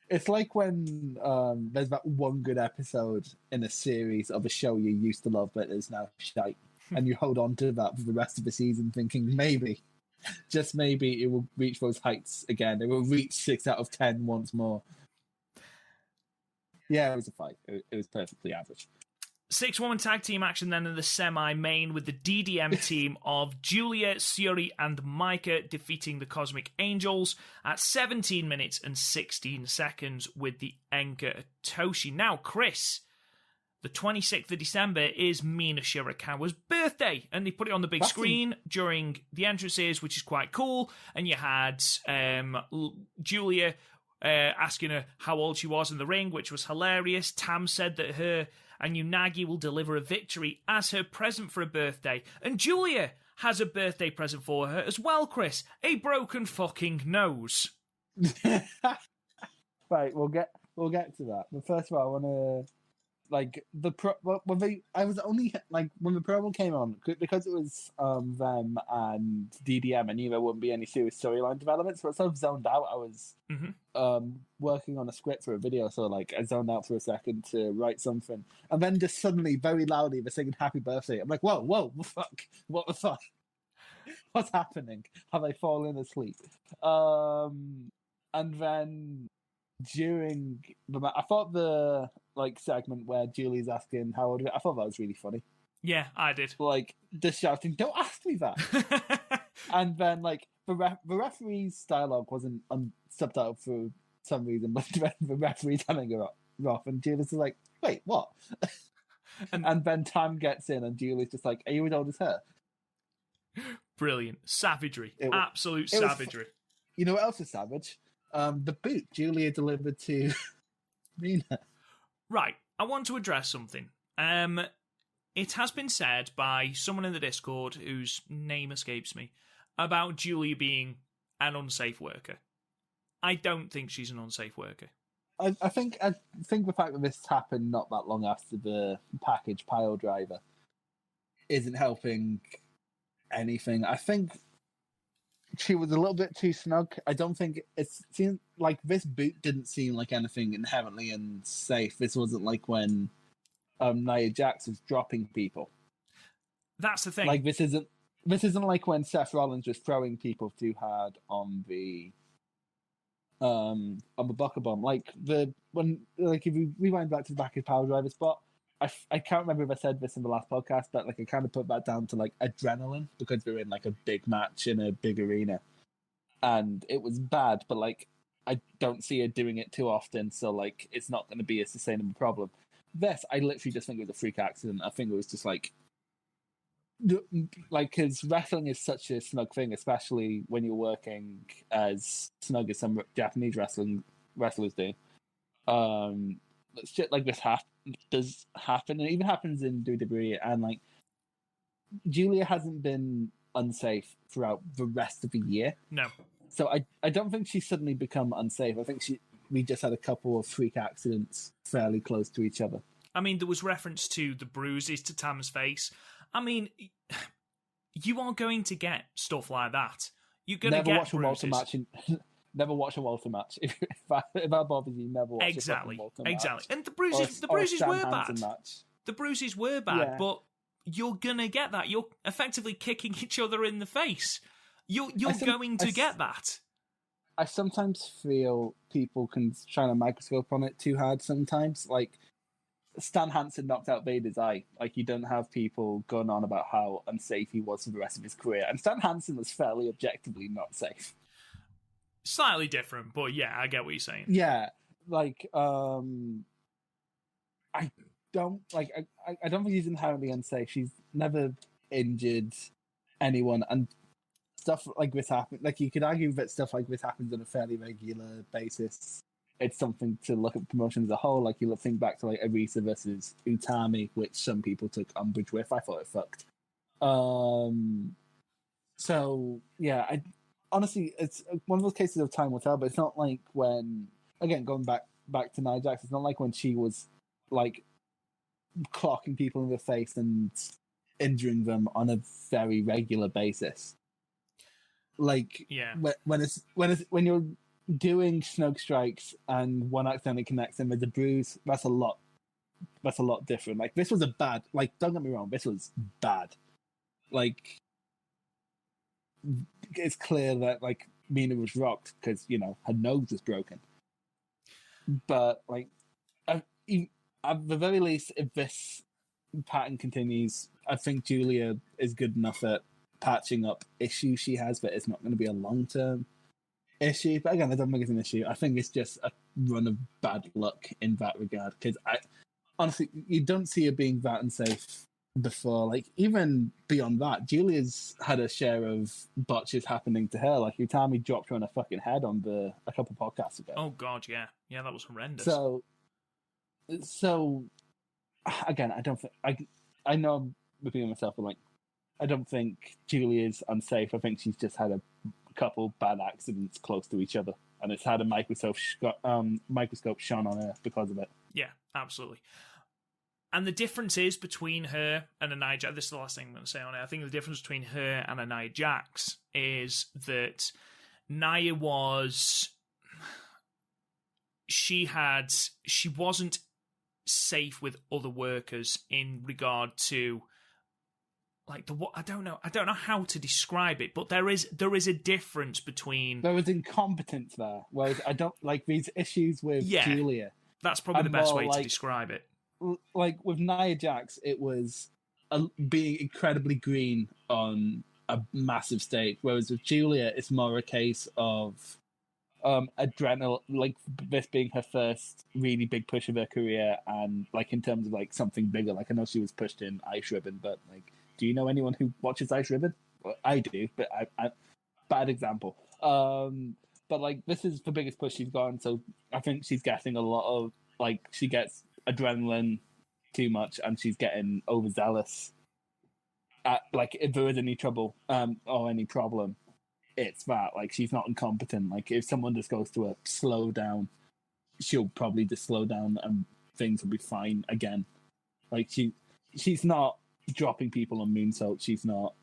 B: It's like when there's that one good episode in a series of a show you used to love but is now shite, and you hold on to that for the rest of the season thinking maybe, just maybe, it will reach those heights again. It will reach 6 out of 10 once more. Yeah, it was a 5. It was perfectly average.
A: 6-woman tag team action then in the semi-main, with the DDM team of Julia, Syuri, and Maika defeating the Cosmic Angels at 17 minutes and 16 seconds with the Enka Toshi. Now, Chris, the 26th of December is Mina Shirakawa's birthday, and they put it on the big screen during the entrances, which is quite cool. And you had Julia asking her how old she was in the ring, which was hilarious. Tam said that her and Unagi will deliver a victory as her present for a birthday. And Julia has a birthday present for her as well, Chris. A broken fucking nose.
B: Right, we'll get to that. But first of all, I want to when the promo came on, because it was them and DDM, I knew there wouldn't be any serious storyline developments, but I sort of zoned out. I was working on a script for a video, so like I zoned out for a second to write something, and then just suddenly, very loudly, they're singing "Happy Birthday." I'm like, whoa, fuck, what the fuck? What's happening? Have I fallen asleep? And then during I thought the segment where Julie's asking how old, I thought that was really funny.
A: Yeah, I did.
B: Like, just shouting, "Don't ask me that!" And then the referee's dialogue wasn't subtitled for some reason, but the referee's having her off, and Julie's like, "Wait, what?" And then Tam gets in, and Julie's just like, "Are you as old as her?"
A: Brilliant. Savagery. Absolute savagery.
B: You know what else is savage? The boot Julia delivered to Mina.
A: Right, I want to address something. It has been said by someone in the Discord, whose name escapes me, about Julia being an unsafe worker. I don't think she's an unsafe worker.
B: I think the fact that this happened not that long after the package pile driver isn't helping anything. I think she was a little bit too snug. I don't think it seemed like this boot didn't seem like anything inherently unsafe. This wasn't like when Nia Jax was dropping people.
A: That's the thing.
B: Like this isn't like when Seth Rollins was throwing people too hard on the Bucker Bomb. If you rewind back to the back of Power Driver spot, I can't remember if I said this in the last podcast, but like I kind of put that down to like adrenaline because we were in like a big match in a big arena, and it was bad. But like I don't see her doing it too often, so like it's not going to be a sustainable problem. This I literally just think it was a freak accident. I think it was just like because wrestling is such a snug thing, especially when you're working as snug as some Japanese wrestlers do. Shit like this does happen, and it even happens in WWE. And like Julia hasn't been unsafe throughout the rest of the year.
A: No.
B: So I don't think she's suddenly become unsafe. I think we just had a couple of freak accidents fairly close to each other.
A: I mean, there was reference to the bruises to Tam's face. I mean, you are going to get stuff like that. You're going to get bruises.
B: Never watch a Walter match. If that bothers you, never watch a Walter match.
A: Exactly. And the bruises were bad. The bruises were bad, but you're going to get that. You're effectively kicking each other in the face. You're going to get that.
B: I sometimes feel people can shine a microscope on it too hard sometimes. Like, Stan Hansen knocked out Vader's eye. Like, you don't have people going on about how unsafe he was for the rest of his career. And Stan Hansen was fairly objectively not safe.
A: Slightly different, but yeah, I get what you're saying.
B: Yeah, like, I don't think she's inherently unsafe. She's never injured anyone, and stuff like this happens. Like, you could argue that stuff like this happens on a fairly regular basis. It's something to look at promotion as a whole. Like, you think back to like Arisa versus Utami, which some people took umbrage with. I thought it fucked. So yeah, honestly, it's one of those cases of time will tell. But it's not like when, again, going back to Nia Jax, it's not like when she was like clocking people in the face and injuring them on a very regular basis. Like,
A: yeah,
B: when you're doing snug strikes and one accidentally connects and with a bruise, that's a lot different. Like, this was a bad, like, don't get me wrong, this was bad. Like, it's clear that like Mina was rocked because, you know, her nose was broken. But like, at the very least, if this pattern continues, I think Julia is good enough at patching up issues she has, but it's not going to be a long-term issue. But again, I don't think it's an issue. I think it's just a run of bad luck in that regard, because honestly, you don't see her being that unsafe before. Like, even beyond that, Julia's had a share of botches happening to her. Like, Utami dropped her on her fucking head on a couple podcasts ago.
A: Oh god, yeah, that was horrendous.
B: So again, I don't think I know I'm repeating myself, but like, I don't think Julia's unsafe. I think she's just had a couple bad accidents close to each other, and it's had a microscope shone on her because of it.
A: Yeah, absolutely. And the difference is between her and a Nia Jax. This is the last thing I'm going to say on it. I think the difference between her and a Nia Jax is that Nia she wasn't safe with other workers in regard to like I don't know how to describe it, but there is a difference between
B: there was incompetence there. Whereas I don't like these issues with Julia.
A: That's probably the best way to describe it.
B: Like with Nia Jax, it was being incredibly green on a massive stage, whereas with Julia, it's more a case of adrenaline, like this being her first really big push of her career, and like in terms of like something bigger. Like, I know she was pushed in Ice Ribbon, but like, do you know anyone who watches Ice Ribbon? Well, I do, but I bad example. But like, this is the biggest push she's gone, so I think she's getting a lot of like, she gets adrenaline too much, and she's getting overzealous. Like, if there is any trouble or any problem, it's that. Like, she's not incompetent. Like, if someone just goes to a slow down, she'll probably just slow down and things will be fine again. Like, she's not dropping people on moonsault. She's not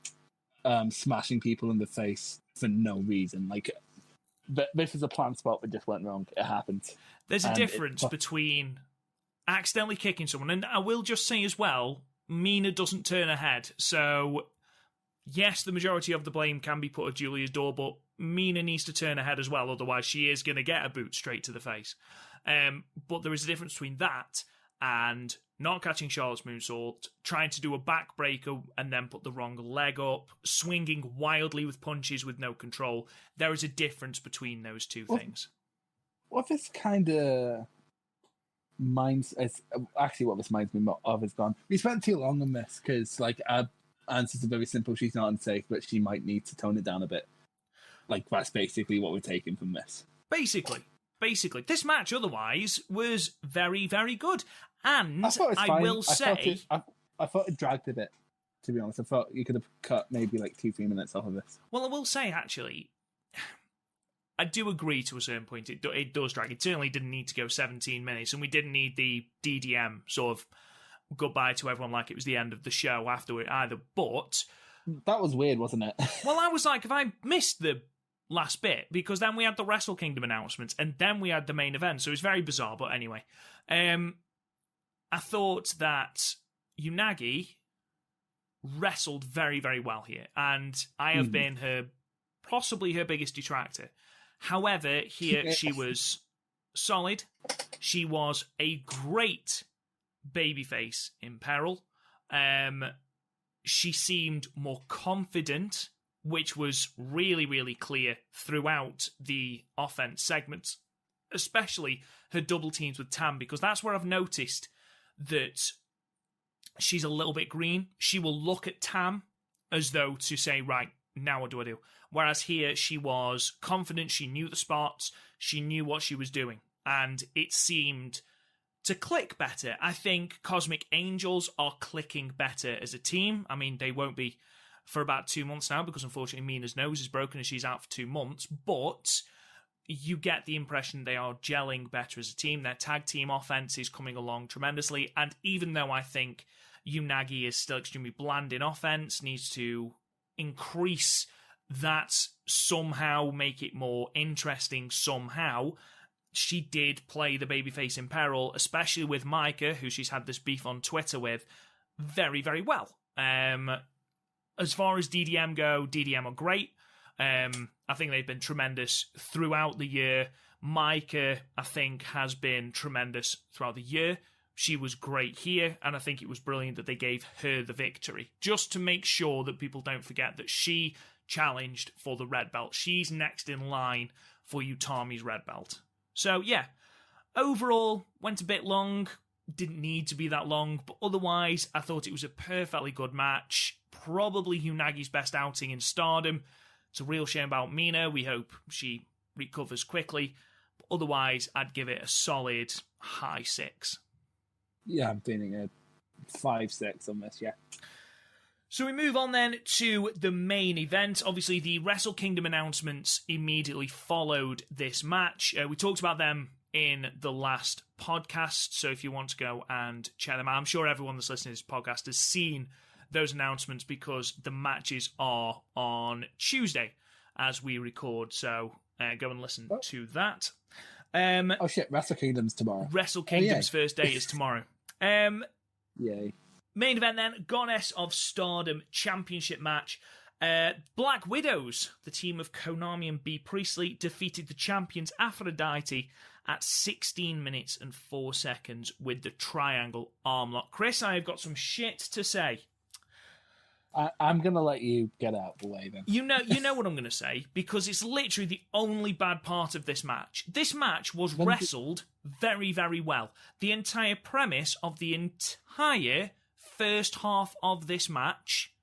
B: smashing people in the face for no reason. Like, this is a planned spot that just went wrong. It happened.
A: There's a difference between accidentally kicking someone, and I will just say as well, Mina doesn't turn her head, so yes, the majority of the blame can be put at Julia's door, but Mina needs to turn her head as well, otherwise she is going to get a boot straight to the face. But there is a difference between that and not catching Charlotte's moonsault, trying to do a backbreaker and then put the wrong leg up, swinging wildly with punches with no control. There is a difference between those two things.
B: What this kind of actually what this reminds me of is gone. We spent too long on this because, like, our answers are very simple. She's not unsafe, but she might need to tone it down a bit. Like, that's basically what we're taking from this.
A: Basically. This match otherwise was very, very good. And I
B: thought it dragged a bit, to be honest. I thought you could have cut maybe like 2-3 minutes off of this.
A: Well, I will say, actually, I do agree to a certain point. It does drag. It certainly didn't need to go 17 minutes, and we didn't need the DDM sort of goodbye to everyone like it was the end of the show afterward either. But
B: that was weird, wasn't it?
A: Well, I was like, if I missed the last bit, because then we had the Wrestle Kingdom announcements, and then we had the main event, so it was very bizarre. But anyway, I thought that Unagi wrestled very, very well here, and I have been possibly her biggest detractor. However, here she was solid. She was a great babyface in peril. She seemed more confident, which was really, really clear throughout the offense segments, especially her double teams with Tam, because that's where I've noticed that she's a little bit green. She will look at Tam as though to say, right, now what do I do? Whereas here she was confident, she knew the spots, she knew what she was doing, and it seemed to click better. I think Cosmic Angels are clicking better as a team. I mean, they won't be for about 2 months now, because unfortunately Mina's nose is broken and she's out for 2 months, but you get the impression they are gelling better as a team. Their tag team offense is coming along tremendously, and even though I think Unagi is still extremely bland in offense, needs to increase that somehow, make it more interesting somehow, she did play the babyface in peril, especially with Micah, who she's had this beef on Twitter with, very, very well. As far as DDM go, DDM are great. I think they've been tremendous throughout the year. Micah, I think, has been tremendous throughout the year. She was great here, and I think it was brilliant that they gave her the victory, just to make sure that people don't forget that she challenged for the red belt. She's next in line for Utami's red belt. So, yeah, overall, went a bit long. Didn't need to be that long, but otherwise, I thought it was a perfectly good match. Probably Unagi's best outing in Stardom. It's a real shame about Mina. We hope she recovers quickly. But otherwise, I'd give it a solid high 6.
B: Yeah, I'm feeling a 5-6 on this, yeah.
A: So we move on then to the main event. Obviously, the Wrestle Kingdom announcements immediately followed this match. We talked about them in the last podcast, so if you want to go and check them out, I'm sure everyone that's listening to this podcast has seen those announcements, because the matches are on Tuesday as we record, so go and listen to that.
B: Oh shit, Wrestle Kingdom's tomorrow.
A: Wrestle Kingdom's first day is tomorrow.
B: Yay.
A: Main event then, Goddess of Stardom Championship match. Black Widows, the team of Konami and Bea Priestley, defeated the champions Aphrodite at 16 minutes and 4 seconds with the triangle armlock. Chris, I have got some shit to say.
B: I'm going to let you get out of the way then.
A: You know what I'm going to say, because it's literally the only bad part of this match. This match was wrestled very, very well. The entire premise of the entire first half of this match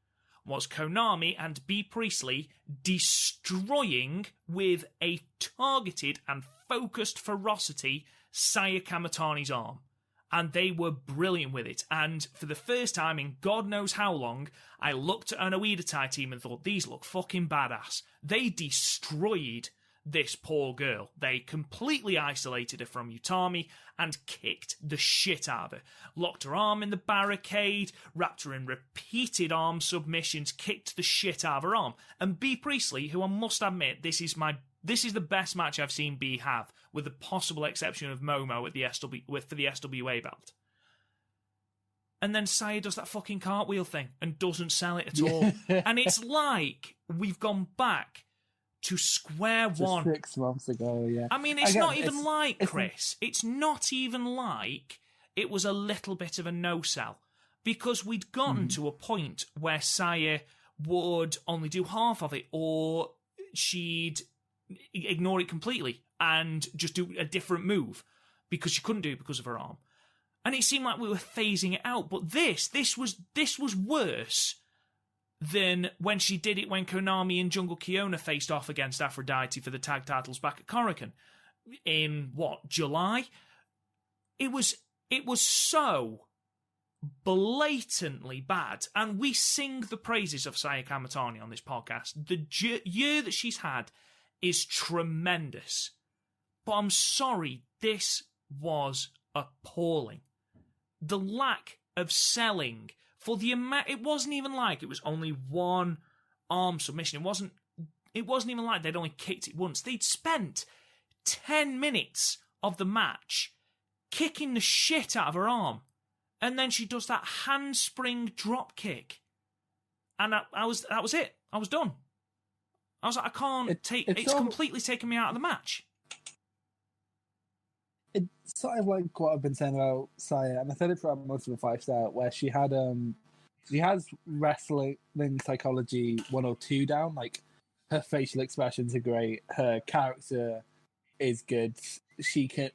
A: was Konami and Bea Priestley destroying, with a targeted and focused ferocity, Saya Kamatani's arm. And they were brilliant with it. And for the first time in God knows how long, I looked at an Oedo Tai team and thought, these look fucking badass. They destroyed this poor girl. They completely isolated her from Utami and kicked the shit out of her. Locked her arm in the barricade, wrapped her in repeated arm submissions, kicked the shit out of her arm. And Bea Priestley, who I must admit, this is the best match I've seen Bea have, with the possible exception of Momo at for the SWA belt. And then Saya does that fucking cartwheel thing and doesn't sell it at all. And it's like we've gone back to square one.
B: 6 months ago, yeah.
A: I mean, it's not even like, Chris, it's not even like it was a little bit of a no-sell. Because we'd gotten to a point where Saya would only do half of it, or she'd ignore it completely and just do a different move because she couldn't do it because of her arm. And it seemed like we were phasing it out. But this was worse than when she did it when Konami and Jungle Kiona faced off against Aphrodite for the tag titles back at Korakuen in July. It was so blatantly bad, and we sing the praises of Saya Kamatani on this podcast. The year that she's had is tremendous, but I'm sorry, this was appalling. The lack of selling for the amount, it wasn't even like it was only one arm submission. It wasn't even like they'd only kicked it once. They'd spent 10 minutes of the match kicking the shit out of her arm. And then she does that handspring drop kick. And that was it. I was done. I was like, I can't it's completely taken me out of the match.
B: It's sort of like what I've been saying about Saya, and I said it throughout most of the 5-star, where she has wrestling psychology 102 down. Like, her facial expressions are great, her character is good.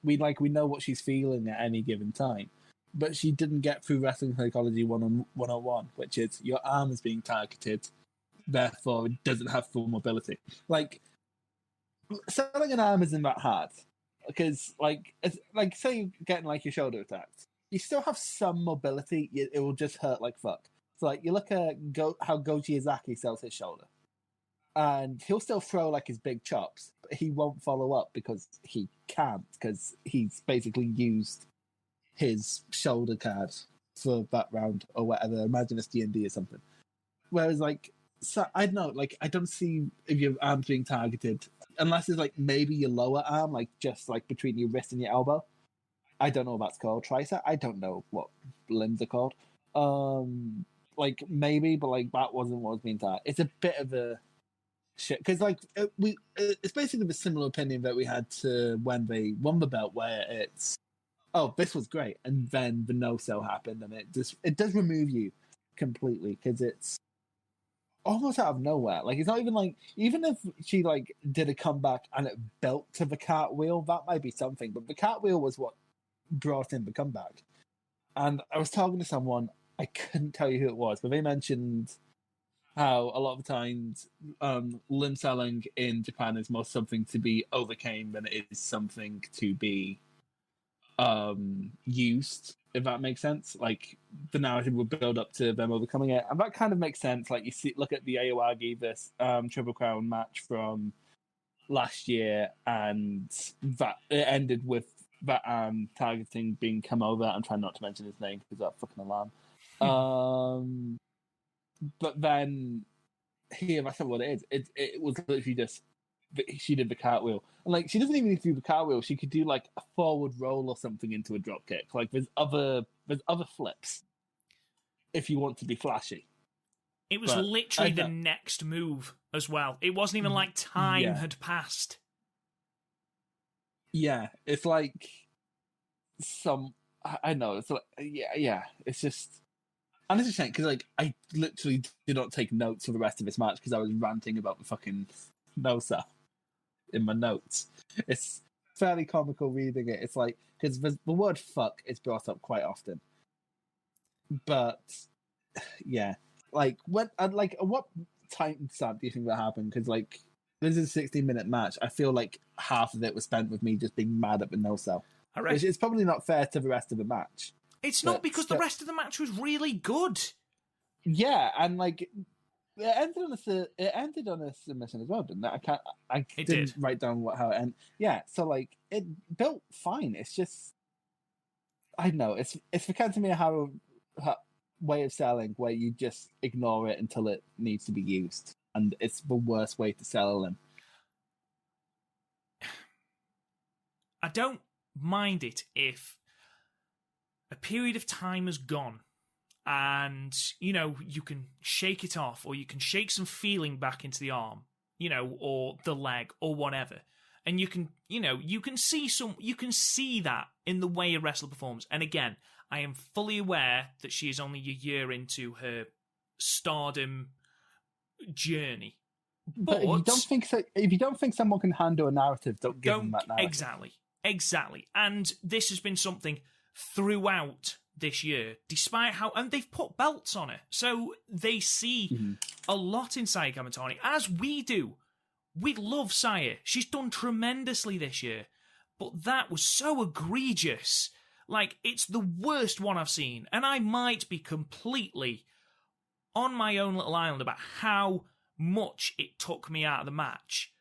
B: We know what she's feeling at any given time. But she didn't get through wrestling psychology 101, which is your arm is being targeted, therefore it doesn't have full mobility. Like, selling an arm isn't that hard, because say you're getting like your shoulder attacked, you still have some mobility. It will just hurt like fuck. So like you look at how Goji Izaki sells his shoulder, and he'll still throw like his big chops, but he won't follow up because he can't, because he's basically used his shoulder card for that round or whatever. Imagine it's D&D or something. Whereas, like, so I don't know, like, I don't see if your arm's being targeted, unless it's like maybe your lower arm, like just like between your wrist and your elbow. I don't know what that's called. Tricep? I don't know what limbs are called. Like maybe, but like that wasn't what was being targeted. It's a bit of a shit, because like it's basically the similar opinion that we had to when they won the belt, where it's, oh, this was great, and then the no-sell happened, and it does remove you completely, because it's almost out of nowhere. Like, it's not even like, even if she like did a comeback and it built to the cartwheel, that might be something, but the cartwheel was what brought in the comeback. And I was talking to someone, I couldn't tell you who it was, but they mentioned how a lot of the times limb selling in Japan is more something to be overcame than it is something to be used, if that makes sense. Like, the narrative would build up to them overcoming it, and that kind of makes sense. Like, look at the Aoyagi this Triple Crown match from last year, and that it ended with that targeting being come over. I'm trying not to mention his name because that fucking alarm. But then here, that's not what it is. It was literally just she did the cartwheel, and like, she doesn't even need to do the cartwheel. She could do like a forward roll or something into a drop kick. Like, there's other flips if you want to be flashy.
A: It was literally the next move as well. It wasn't even like time had passed.
B: Yeah, it's like I know, it's like, yeah, it's just, and it's a shame because like I literally did not take notes for the rest of this match because I was ranting about the fucking no-sell in my notes. It's fairly comical reading it. It's like, because the word fuck is brought up quite often, but yeah, like what time stamp do you think that happened? Because like, this is a 16-minute match. I feel like half of it was spent with me just being mad at the no-sell. It's probably not fair to the rest of the match.
A: It's not, because the rest of the match was really good.
B: Yeah, and like, it ended on a submission as well, didn't it? I didn't write down how it ended. Yeah, so like, it built fine. It's just, I don't know. It's the kind of me how way of selling where you just ignore it until it needs to be used, and it's the worst way to sell them.
A: I don't mind it if a period of time has gone and, you know, you can shake it off, or you can shake some feeling back into the arm, you know, or the leg or whatever, And you can see that in the way a wrestler performs. And again, I am fully aware that she is only a year into her Stardom journey.
B: But if you don't think someone can handle a narrative, don't give them that narrative.
A: Exactly. And this has been something throughout this year, despite how, and they've put belts on her, so they see a lot in Saya Kamatani, as we do. We love Saya. She's done tremendously this year, but that was so egregious. Like, it's the worst one I've seen, and I might be completely on my own little island about how much it took me out of the match,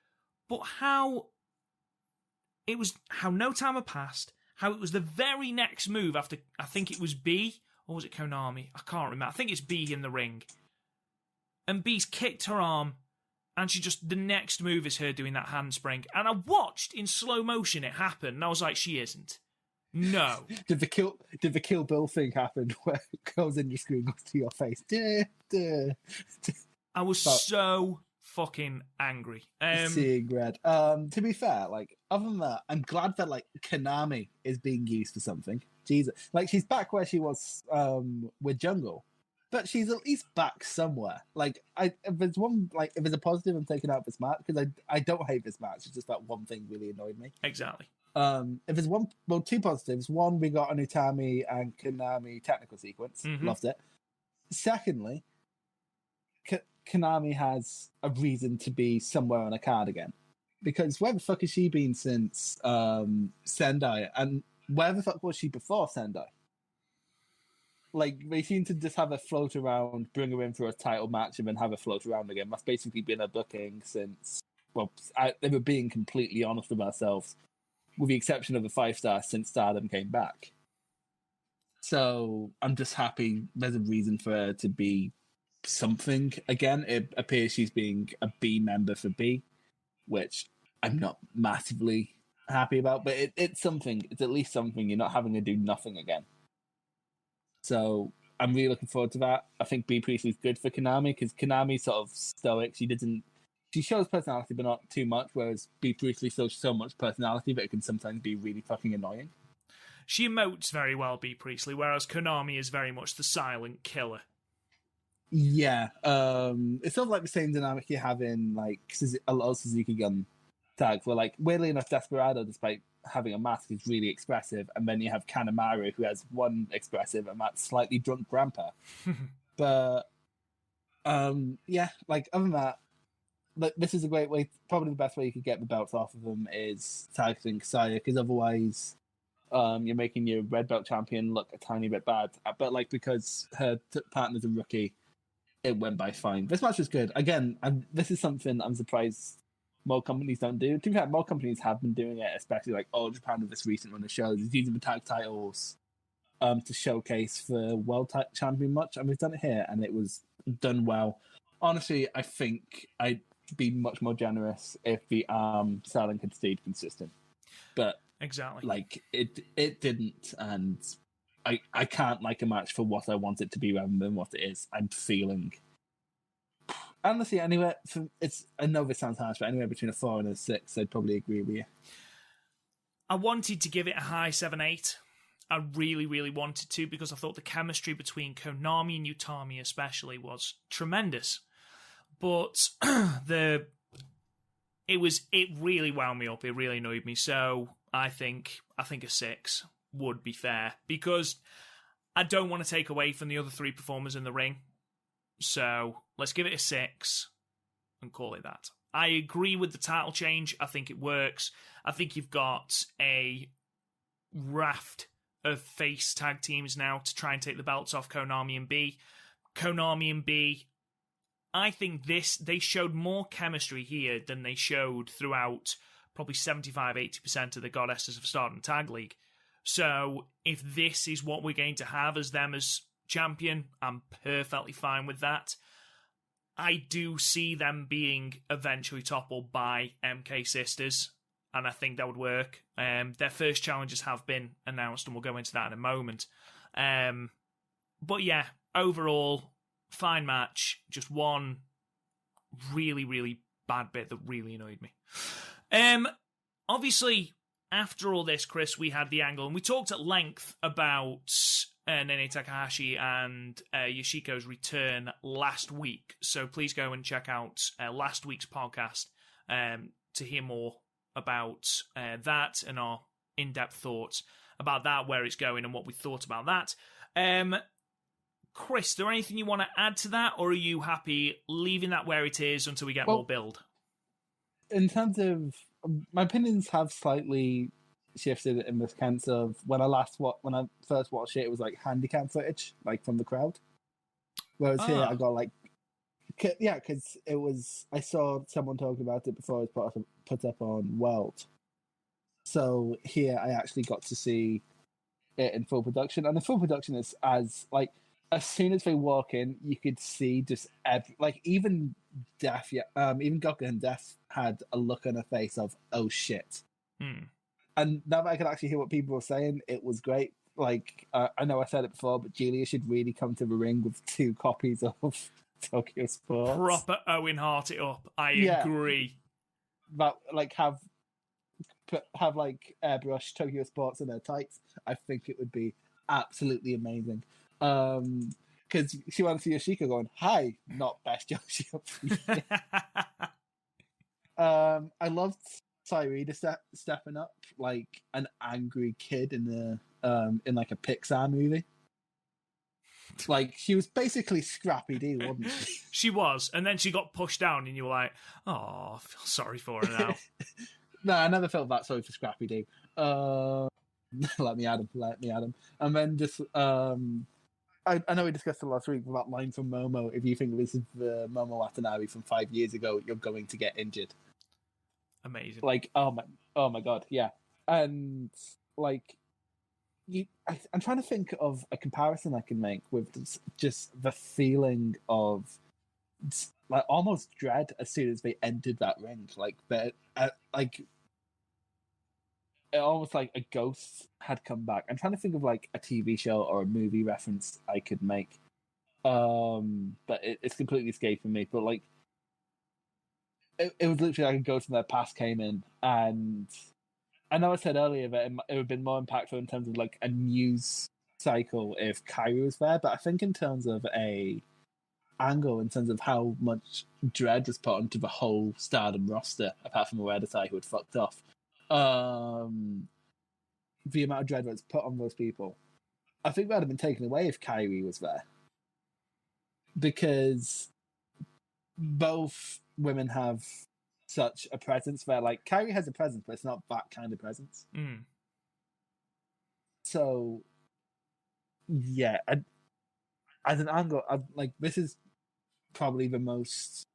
A: but how no time had passed, how it was the very next move after, I think it was B, or was it Konami? I can't remember. I think it's B in the ring. And B's kicked her arm, and the next move is her doing that handspring. And I watched in slow motion it happen, and I was like, she isn't. No.
B: Did the Kill Bill thing happen where it goes in your screen, goes to your face?
A: I was so fucking angry.
B: Seeing red. To be fair, like, other than that, I'm glad that, like, Konami is being used for something. Jesus. Like, she's back where she was with Jungle. But she's at least back somewhere. Like, if there's a positive I'm taking out of this match, because I don't hate this match, it's just that one thing really annoyed me.
A: Exactly.
B: If there's two positives. One, we got an Utami and Konami technical sequence. Loved it. Secondly, Konami has a reason to be somewhere on a card again. Because where the fuck has she been since Sendai? And where the fuck was she before Sendai? Like, they seem to just have her float around, bring her in for a title match, and then have her float around again. That's basically been her booking since... Well, they were being completely honest with ourselves, with the exception of the 5-star since Stardom came back. So, I'm just happy there's a reason for her to be something again. It appears she's being a B member for B, which I'm not massively happy about, but it's something. It's at least something. You're not having to do nothing again. So I'm really looking forward to that. I think B Priestley's good for Konami, because Konami's sort of stoic. She shows personality, but not too much, whereas B Priestley shows so much personality that it can sometimes be really fucking annoying.
A: She emotes very well, B Priestley, whereas Konami is very much the silent killer.
B: Yeah, it's sort of like the same dynamic you have in like a lot of Suzuki Gun tags, where, like, weirdly enough, Desperado, despite having a mask, is really expressive, and then you have Kanemaru, who has one expressive, and that's slightly drunk grandpa. But yeah, like, other than that, like, this is a great way. Probably the best way you could get the belts off of them is targeting Saya, because otherwise, you're making your red belt champion look a tiny bit bad. But, like, because her partner's a rookie, it went by fine. This match was good. Again, this is something I'm surprised more companies don't do. To be fair, more companies have been doing it, especially like All Japan with this recent run of shows, is using the tag titles to showcase the world champion match, and we've done it here, and it was done well. Honestly, I think I'd be much more generous if the selling had stayed consistent, but
A: exactly,
B: like it didn't, and I can't like a match for what I want it to be rather than what it is. I'm feeling. Honestly, anywhere I know this sounds harsh, but anywhere between a 4 and a 6, I'd probably agree with you.
A: I wanted to give it a high 7-8. I really, really wanted to, because I thought the chemistry between Konami and Utami especially was tremendous. But it really wound me up. It really annoyed me. So I think a 6 would be fair, because I don't want to take away from the other 3 performers in the ring. So let's give it a 6 and call it that. I agree with the title change. I think it works. I think you've got a raft of face tag teams now to try and take the belts off Konami and B. Konami and B, I think they showed more chemistry here than they showed throughout probably 75-80% of the Goddesses of Stardom Tag League. So if this is what we're going to have as them as champion, I'm perfectly fine with that. I do see them being eventually toppled by MK Sisters, and I think that would work. Their first challenges have been announced, and we'll go into that in a moment. But yeah, overall, fine match. Just one really, really bad bit that really annoyed me. obviously, after all this, Chris, we had the angle, and we talked at length about Nene Takahashi and Yoshiko's return last week. So please go and check out last week's podcast to hear more about that and our in-depth thoughts about that, where it's going, and what we thought about that. Chris, is there anything you want to add to that, or are you happy leaving that where it is until we get more build?
B: In terms of my opinions have slightly shifted in the sense of when I first watched it, it was like handicap footage, like from the crowd. Whereas here I got like, because it was, I saw someone talking about it before it was put up on World. So here I actually got to see it in full production, and the full production is as soon as they walk in, you could see just even Death, even Goku and Death had a look on her face of oh shit. And now that I can actually hear what people were saying, it was great. I know I said it before, but Julia should really come to the ring with 2 copies of Tokyo Sports.
A: Proper Owen Hart it up. I agree.
B: But have airbrush Tokyo Sports in their tights. I think it would be absolutely amazing. Because she wants to see Yoshiko going, hi, not best Yoshiko. I loved Sairida stepping up like an angry kid in a Pixar movie. She was basically Scrappy Doo, wasn't she?
A: She was, and then she got pushed down, and you were like, oh, I feel sorry for her now.
B: No, I never felt that sorry for Scrappy Doo. Let me add him. And then just, I know we discussed it last week about line from Momo. If you think this is the Momo Watanabe from 5 years ago, you're going to get injured.
A: Amazing.
B: Oh my god, yeah. And I'm trying to think of a comparison I can make with just the feeling of almost dread as soon as they entered that ring. It almost like a ghost had come back. I'm trying to think of a TV show or a movie reference I could make, but it's completely escaping me. But it was literally like a ghost from their past came in, and I know I said earlier that it would have been more impactful in terms of a news cycle if Kairi was there, but I think in terms of a angle, in terms of how much dread was put onto the whole Stardom roster, apart from Uedatai who had fucked off, the amount of dread that was put on those people, I think that would have been taken away if Kairi was there, because both women have such a presence where Kairi has a presence, but it's not that kind of presence. So yeah, as an angle, this is probably the most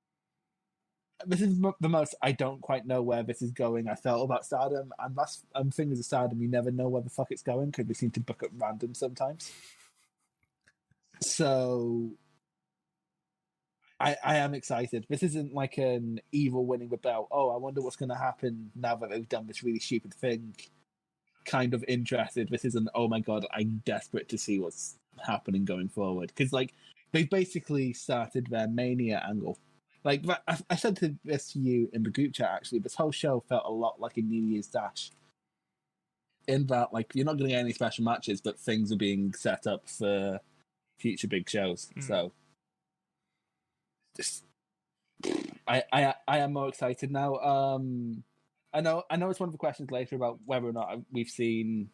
B: I don't quite know where this is going I felt about Stardom, and that's thing is Stardom, you never know where the fuck it's going because they seem to book at random sometimes. So I am excited. This isn't like an evil winning the belt. Oh, I wonder what's going to happen now that they've done this really stupid thing. Kind of interested. This isn't, oh my god, I'm desperate to see what's happening going forward. Because they basically started their Mania angle. I said this to you in the group chat, actually, this whole show felt a lot like a New Year's Dash. In that, you're not going to get any special matches, but things are being set up for future big shows. So, just, I am more excited now. I know it's one of the questions later about whether or not we've seen,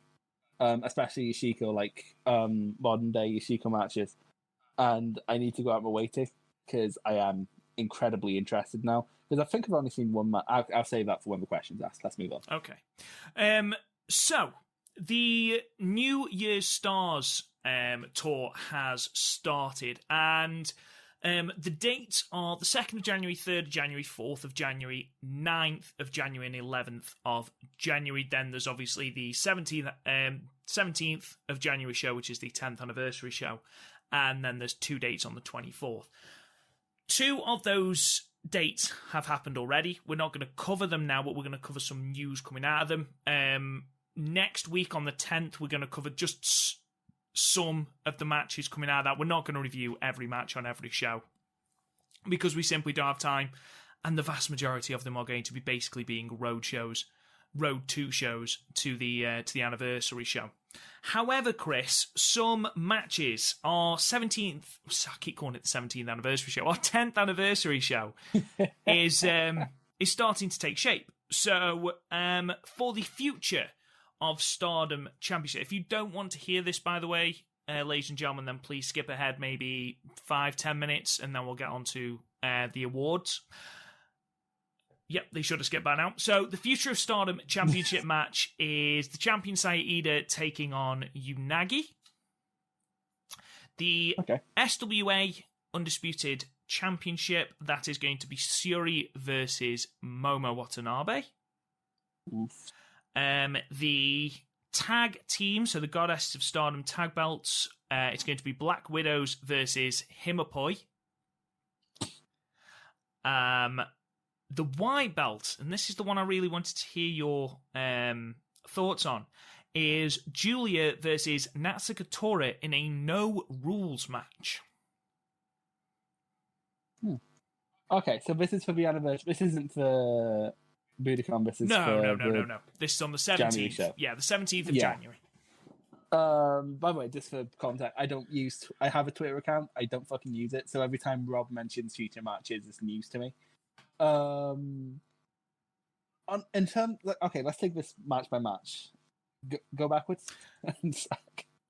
B: especially Yoshiko, modern day Yoshiko matches, and I need to go out my way to, because I am incredibly interested now, because I think I've only seen one match. I'll save that for when the question's asked. Let's move on.
A: Okay. So the New Year's Stars tour has started, and the dates are the 2nd of January, 3rd of January, 4th of January, 9th of January, and 11th of January. Then there's obviously the 17th of January show, which is the 10th anniversary show, and then there's 2 dates on the 24th. 2 of those dates have happened already. We're not going to cover them now, but we're going to cover some news coming out of them. Next week on the 10th, we're going to cover just some of the matches coming out of that. We're not going to review every match on every show because we simply don't have time, and the vast majority of them are going to be basically being road shows Road 2 shows to the anniversary show. However, Chris, some matches, our 17th, I keep calling it the 17th anniversary show, our 10th anniversary show is starting to take shape. So, for the future of Stardom Championship, if you don't want to hear this, by the way, ladies and gentlemen, then please skip ahead maybe 5-10 minutes, and then we'll get on to the awards. Yep, they should have skipped by now. So the Future of Stardom Championship match is the champion Saida taking on Unagi. The SWA Undisputed Championship, that is going to be Syuri versus Momo Watanabe.
B: Oof.
A: The tag team, so the Goddess of Stardom tag belts, it's going to be Black Widows versus Himapoi. The white belt, and this is the one I really wanted to hear your thoughts on, is Julia versus Natsuka Tora in a no-rules match.
B: Okay, so this is for the anniversary. This isn't for Budokan. This is
A: No. This is on the 17th.
B: Show.
A: Yeah, the 17th of January.
B: By the way, just for context, I have a Twitter account. I don't fucking use it, so every time Rob mentions future matches, it's news to me. Okay, let's take this match by match. Go backwards.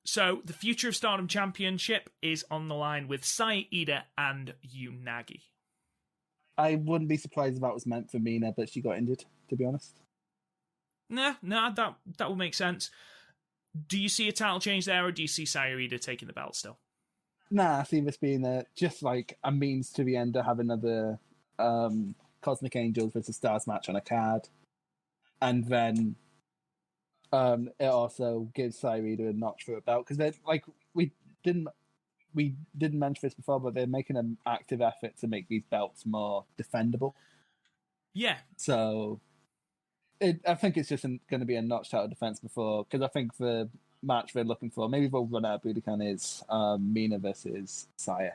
A: So the Future of Stardom Championship is on the line with Saida and Unagi.
B: I wouldn't be surprised if that was meant for Mina, but she got injured, to be honest.
A: No, that would make sense. Do you see a title change there, or do you see Saida taking the belt still?
B: Nah, I see this being just like a means to the end to have another Cosmic Angels versus Stars match on a card. And then it also gives Saida a notch for a belt, because they're like, we didn't mention this before, but they're making an active effort to make these belts more defendable.
A: Yeah.
B: So I think it's just going to be a notch title defense before, because I think the match they're looking for, maybe they'll run out of Budokan, is Mina versus Saya.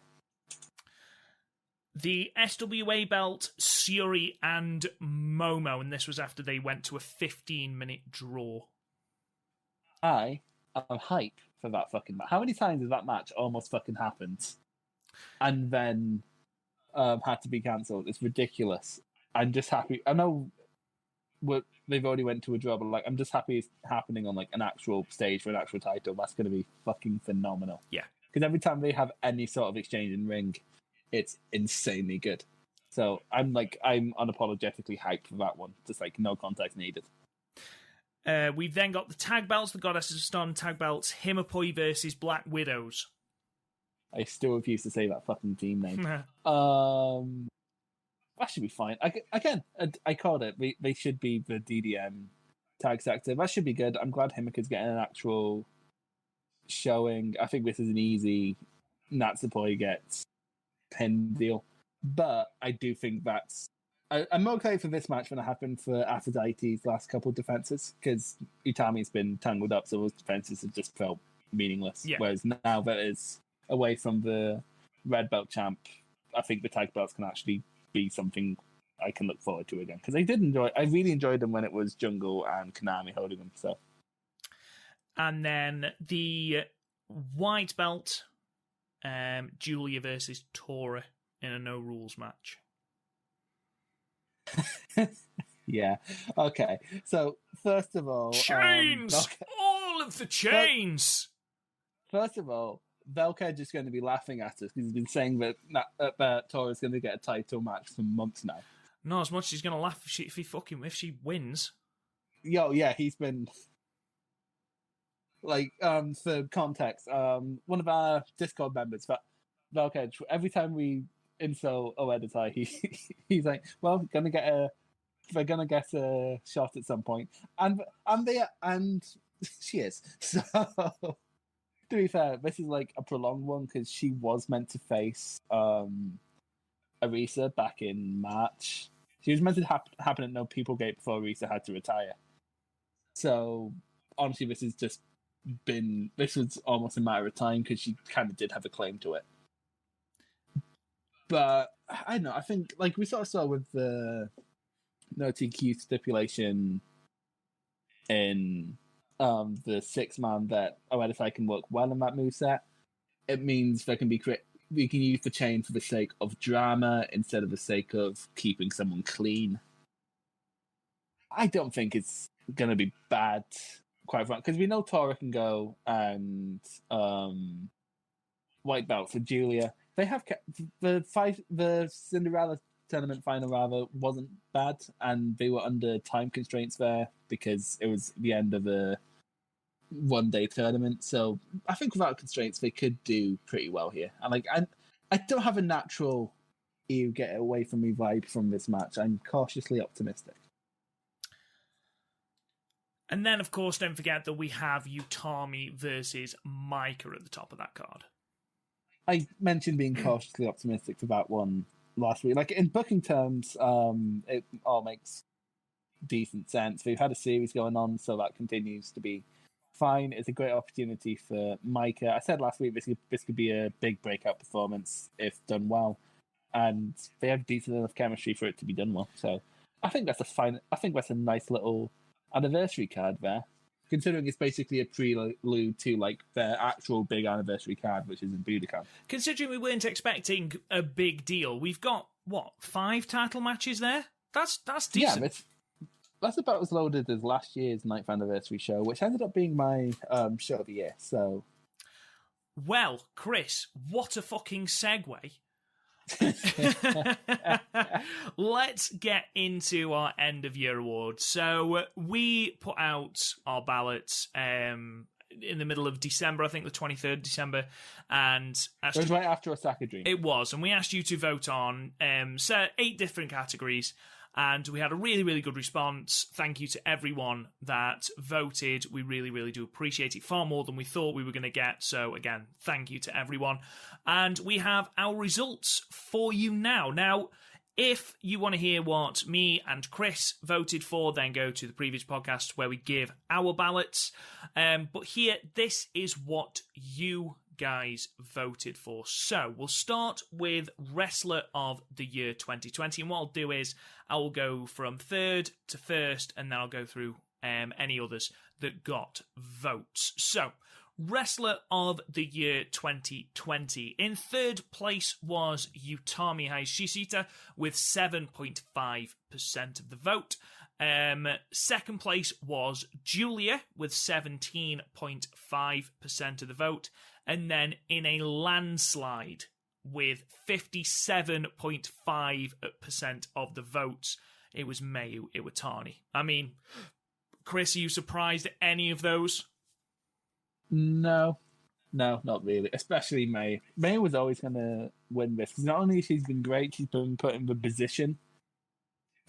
A: The SWA belt, Syuri and Momo, and this was after they went to a 15-minute draw.
B: I am hype for that fucking match. How many times has that match almost fucking happened and then had to be cancelled? It's ridiculous. I'm just happy. I know they've already went to a draw, but like, I'm just happy it's happening on like an actual stage for an actual title. That's going to be fucking phenomenal.
A: Yeah.
B: Because every time they have any sort of exchange in ring, it's insanely good. So I'm unapologetically hyped for that one. Just like no context needed.
A: We've then got the tag belts, the Goddesses of Stardom tag belts, Himapoi versus Black Widows.
B: I still refuse to say that fucking team name. That should be fine. I called it. They should be the DDM tag sector. That should be good. I'm glad Himaka's getting an actual showing. I think this is an easy Natsupoi gets pin deal. But I do think I'm okay for this match when it happened for Aphrodite's last couple of defenses, because Utami's been tangled up, so those defenses have just felt meaningless. Yeah. Whereas now that it's away from the red belt champ, I think the tag belts can actually be something I can look forward to again. Because I really enjoyed them when it was Jungle and Konami holding them. So,
A: and then the white belt, Julia versus Tora in a no rules match.
B: Yeah. Okay. So first of all,
A: chains. All of the chains.
B: First of all, Velka just going to be laughing at us because he's been saying that Tora's going to get a title match for months now.
A: Not as much as he's going to laugh if she wins.
B: Yeah, he's been like, for context, one of our Discord members, Velka, every time we insult Oeditai, he's like, well, they're gonna get a shot at some point, and she is. So to be fair, this is like a prolonged one because she was meant to face Arisa back in March. She was meant to happen at No People Gate before Arisa had to retire. So honestly, this was almost a matter of time because she kind of did have a claim to it. But I don't know. I think like we sort of saw with the no TQ stipulation in the 6-man that OLSI can work well in that moveset. It means there can be we can use the chain for the sake of drama instead of the sake of keeping someone clean. I don't think it's going to be bad, quite frankly, because we know Tora can go and white belt for Julia. They have the Cinderella tournament final rather wasn't bad, and they were under time constraints there because it was the end of a one-day tournament. So I think without constraints, they could do pretty well here. And I don't have a natural "you get away from me" vibe from this match. I'm cautiously optimistic.
A: And then, of course, don't forget that we have Utami versus Micah at the top of that card.
B: I mentioned being cautiously optimistic for that one last week. Like, in booking terms, it all makes decent sense. We've had a series going on, so that continues to be fine. It's a great opportunity for Micah. I said last week this could be a big breakout performance if done well, and they have decent enough chemistry for it to be done well. So I think that's a nice little anniversary card there, considering it's basically a prelude to like their actual big anniversary card, which is in Budokan.
A: Considering we weren't expecting a big deal, we've got 5 title matches there. That's decent.
B: Yeah, that's about as loaded as last year's 9th anniversary show, which ended up being my show of the year. So,
A: well, Chris, what a fucking segue. Let's get into our end of year awards. So we put out our ballots in the middle of December, I think the 23rd December, and
B: it was right after Osaka Dream.
A: It was, and we asked you to vote on 8 different categories. And we had a really, really good response. Thank you to everyone that voted. We really, really do appreciate it. Far more than we thought we were going to get. So, again, thank you to everyone. And we have our results for you now. Now, if you want to hear what me and Chris voted for, then go to the previous podcast where we give our ballots. But here, this is what you guys voted for. So we'll start with Wrestler of the Year 2020, and what I'll do is I will go from third to first, and then I'll go through any others that got votes. So Wrestler of the Year 2020. In third place was Utami Hayashishita with 7.5% of the vote. Second place was Julia with 17.5% of the vote. And then in a landslide with 57.5% of the votes, it was Mayu Iwatani. I mean, Chris, are you surprised at any of those?
B: No, not really. Especially May. May was always going to win this. Not only she's been great, she's been put in the position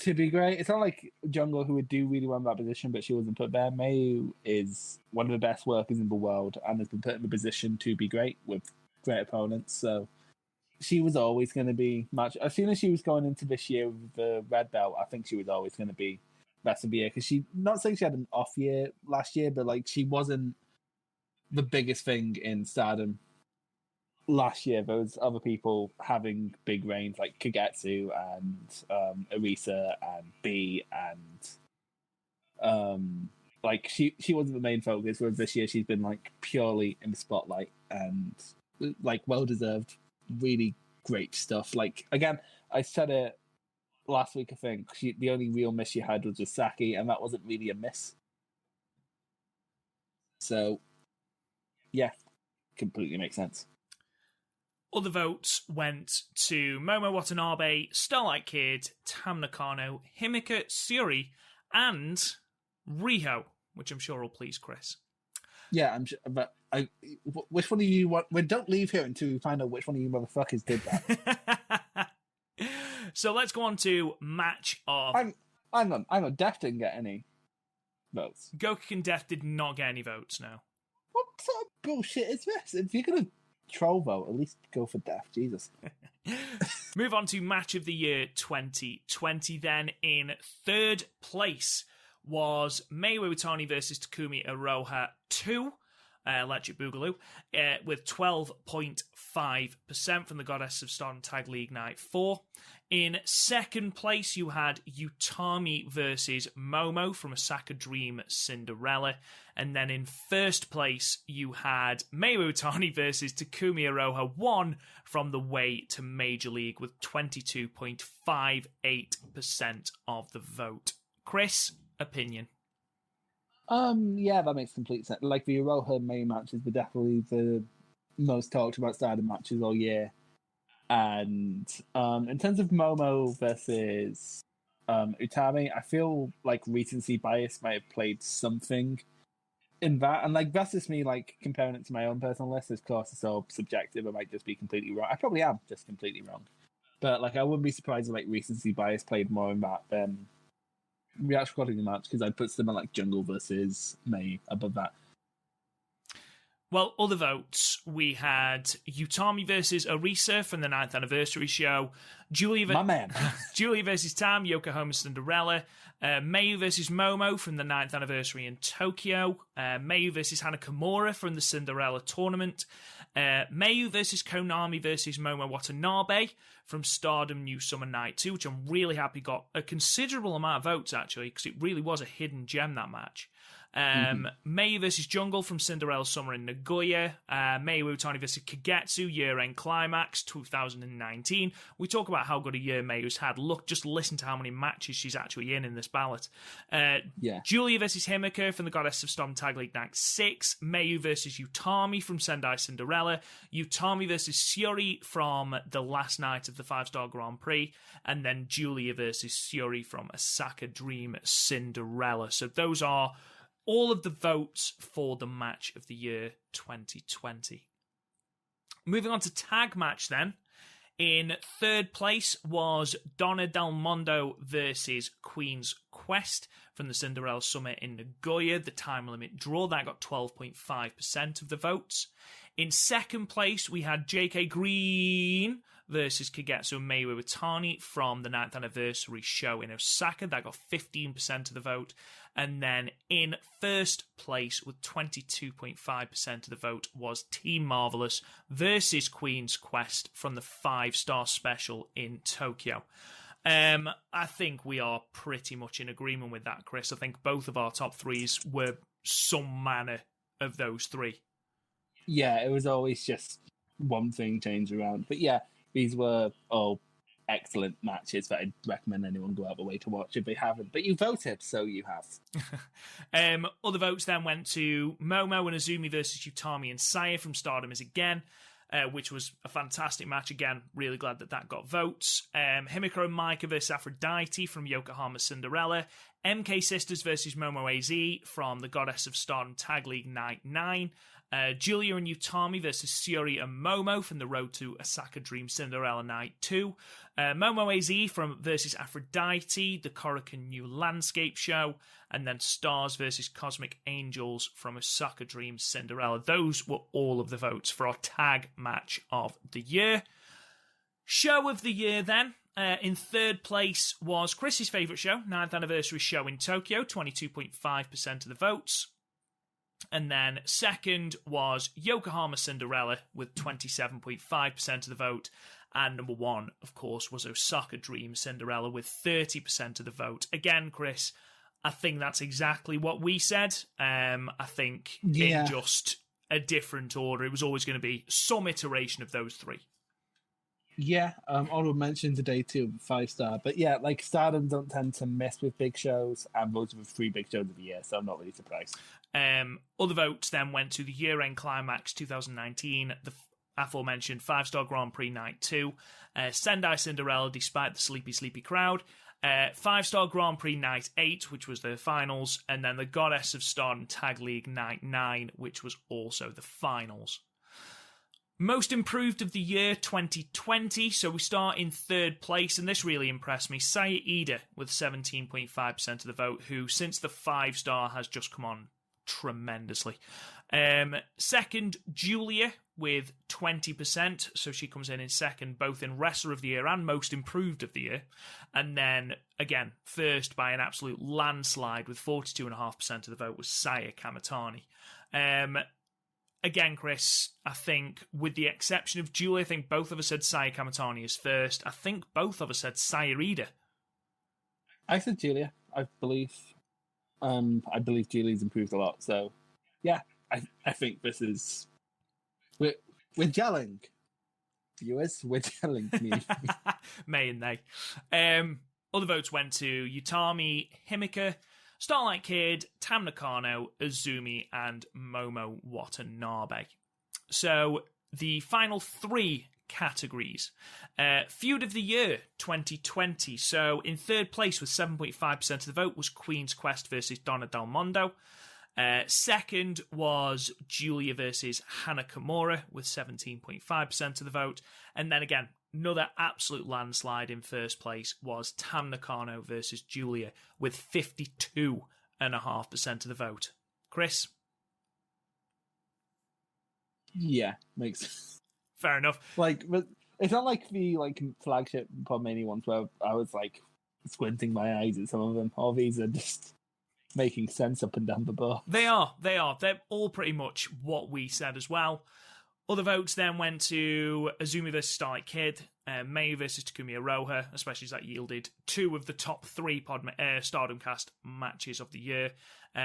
B: to be great. It's not like Jungle, who would do really well in that position, but she wasn't put there. Mayu is one of the best workers in the world and has been put in the position to be great with great opponents. So she was always going to be match. As soon as she was going into this year with the red belt, I think she was always going to be best of the year, because she, not saying she had an off year last year, but like she wasn't the biggest thing in Stardom last year. There was other people having big reigns like Kagetsu and Arisa and B, and like she wasn't the main focus, whereas this year she's been like purely in the spotlight, and like well deserved, really great stuff. Like, again, I said it last week, I think the only real miss she had was with Saki, and that wasn't really a miss. So yeah, completely makes sense.
A: Other votes went to Momo Watanabe, Starlight Kid, Tam Nakano, Himika Suri, and Riho, which I'm sure will please Chris.
B: Yeah, I'm sure, but which one of you want? Well, don't leave here until we find out which one of you motherfuckers did that.
A: So let's go on to match of.
B: I'm not. Death didn't get any votes.
A: Goku and Death did not get any votes. No.
B: What sort of bullshit is this? If you're gonna troll vote, at least go for Death. Jesus.
A: Move on to match of the year 2020. Then in third place was Mayu Iwatani versus Takumi Iroha 2. Electric Boogaloo, with 12.5% from the Goddess of Stardom Tag League Night 4. In second place, you had Utami versus Momo from Osaka Dream Cinderella. And then in first place, you had Mayu Iwatani versus Takumi Iroha 1 from the Way to Major League with 22.58% of the vote. Chris, opinion?
B: Yeah, that makes complete sense. Like, the Iroha May matches were definitely the most talked about Stardom matches all year. And in terms of Momo versus Utami, I feel like recency bias might have played something in that. And like, that's just me like comparing it to my own personal list. Of course, it's all subjective. I might just be completely wrong. I probably am just completely wrong. But like, I wouldn't be surprised if like recency bias played more in that than the actual quality of the match, because I'd put them at like Jungle versus May above that.
A: Well, other votes, we had Utami versus Arisa from the 9th anniversary show, Julia versus Tam, Yokohama Cinderella, Mayu versus Momo from the 9th anniversary in Tokyo, Mayu versus Hana Kimura from the Cinderella tournament, Mayu versus Konami versus Momo Watanabe from Stardom New Summer Night 2, which I'm really happy got a considerable amount of votes, actually, because it really was a hidden gem, that match. Mayu versus Jungle from Cinderella Summer in Nagoya. Mayu Iwatani versus Kagetsu, Year-End Climax 2019. We talk about how good a year Mayu's had. Look, just listen to how many matches she's actually in this ballot. Julia versus Himeka from the Goddess of Storm Tag League Night 6. Mayu versus Utami from Sendai Cinderella. Utami versus Syuri from the last night of the 5-Star Grand Prix. And then Julia versus Syuri from Osaka Dream Cinderella. So those are all of the votes for the match of the year 2020. Moving on to tag match then. In third place was Donna Del Mondo versus Queen's Quest from the Cinderella Summit in Nagoya. The time limit draw, that got 12.5% of the votes. In second place, we had JK Green versus Kagetsu and Mayu Iwatani from the 9th anniversary show in Osaka. That got 15% of the vote. And then in first place with 22.5% of the vote was Team Marvelous versus Queen's Quest from the 5-Star Special in Tokyo. I think we are pretty much in agreement with that, Chris. I think both of our top threes were some manner of those three.
B: Yeah, it was always just one thing changed around. But yeah, these were all excellent matches that I'd recommend anyone go out the way to watch if they haven't. But you voted, so you have.
A: Other votes then went to Momo and Azumi versus Utami and Saya from Stardom is Again, which was a fantastic match. Again, really glad that got votes. Himiko and Maika versus Aphrodite from Yokohama Cinderella. MK Sisters versus Momo AZ from the Goddess of Stardom Tag League Night 9. Julia and Utami versus Syuri and Momo from the Road to Osaka Dream Cinderella Night 2. Momo AZ versus Aphrodite, the Korakuen New Landscape Show. And then Stars versus Cosmic Angels from Osaka Dream Cinderella. Those were all of the votes for our tag match of the year. Show of the year then. In third place was Chris's favourite show, 9th anniversary show in Tokyo, 22.5% of the votes. And then second was Yokohama Cinderella with 27.5% of the vote. And number one, of course, was Osaka Dream Cinderella with 30% of the vote. Again, Chris, I think that's exactly what we said. I think in just a different order. It was always going to be some iteration of those three.
B: Yeah, honorable mention today too, 5-star. But yeah, like Stardom don't tend to mess with big shows, and those were 3 big shows of the year, so I'm not really surprised.
A: Other votes then went to the Year-End Climax 2019, the aforementioned 5-Star Grand Prix Night 2, Sendai Cinderella despite the sleepy crowd, 5-Star Grand Prix Night 8, which was the finals, and then the Goddess of Stardom Tag League Night 9, which was also the finals. Most Improved of the Year 2020, so we start in third place, and this really impressed me. Saya Iida with 17.5% of the vote, who since the 5-star has just come on tremendously. Second, Julia with 20%, so she comes in second, both in Wrestler of the Year and Most Improved of the Year. And then, again, first by an absolute landslide with 42.5% of the vote was Saya Kamitani. again, Chris, I think with the exception of Julie, I think both of us said Saya Kamatani is first. I think both of us said Saya Iida.
B: I said Julia. I believe Julie's improved a lot. So, yeah, I think this is we're gelling. Viewers, we're gelling.
A: May and they. Other votes went to Utami, Himika, Starlight Kid, Tam Nakano, Azumi, and Momo Watanabe. So the final three categories. Feud of the Year 2020. So in third place with 7.5% of the vote was Queen's Quest versus Donna Del Mondo. Second was Julia versus Hana Kimura with 17.5% of the vote. And then again, another absolute landslide in first place was Tam Nakano versus Julia with 52.5% of the vote. Chris?
B: Yeah, makes sense.
A: Fair enough.
B: Like, but it's not like the flagship Podmania ones where I was squinting my eyes at some of them. All these are just making sense up and down the bar.
A: They are. They're all pretty much what we said as well. Other votes then went to Azumi versus Starlight Kid, May versus Takumi Iroha, especially as that yielded two of the top three Stardom Cast matches of the year.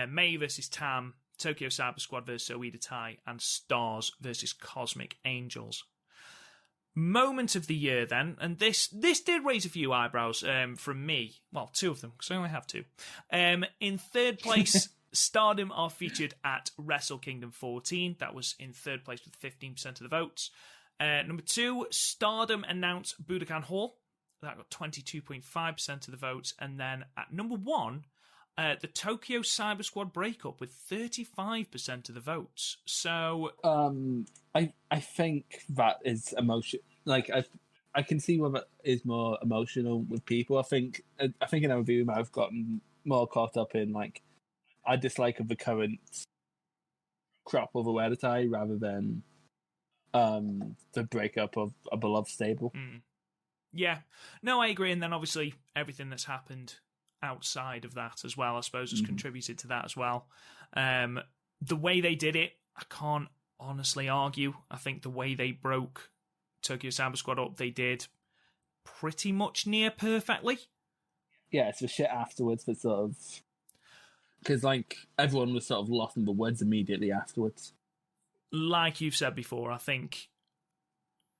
A: May versus Tam, Tokyo Cyber Squad versus Oida Tai, and Stars versus Cosmic Angels. Moment of the year then, and this did raise a few eyebrows from me. Well, two of them, because I only have two. In third place, Stardom are featured at Wrestle Kingdom 14. That was in third place with 15% of the votes. Number two, Stardom announced Budokan Hall. That got 22.5% of the votes. And then at number one, the Tokyo Cyber Squad breakup with 35% of the votes. So,
B: I think that is emotion. Like I can see whether it is more emotional with people. I think in our review I've gotten more caught up in I dislike of the current crop of Oedetai rather than the breakup of a beloved stable.
A: Yeah, no, I agree. And then obviously everything that's happened outside of that as well, I suppose, has contributed to that as well. The way they did it, I can't honestly argue. I think the way they broke Tokyo Cyber Squad up, they did pretty much near perfectly.
B: Yeah, it's the shit afterwards that sort of... Because, everyone was sort of lost in the woods immediately afterwards.
A: Like you've said before, I think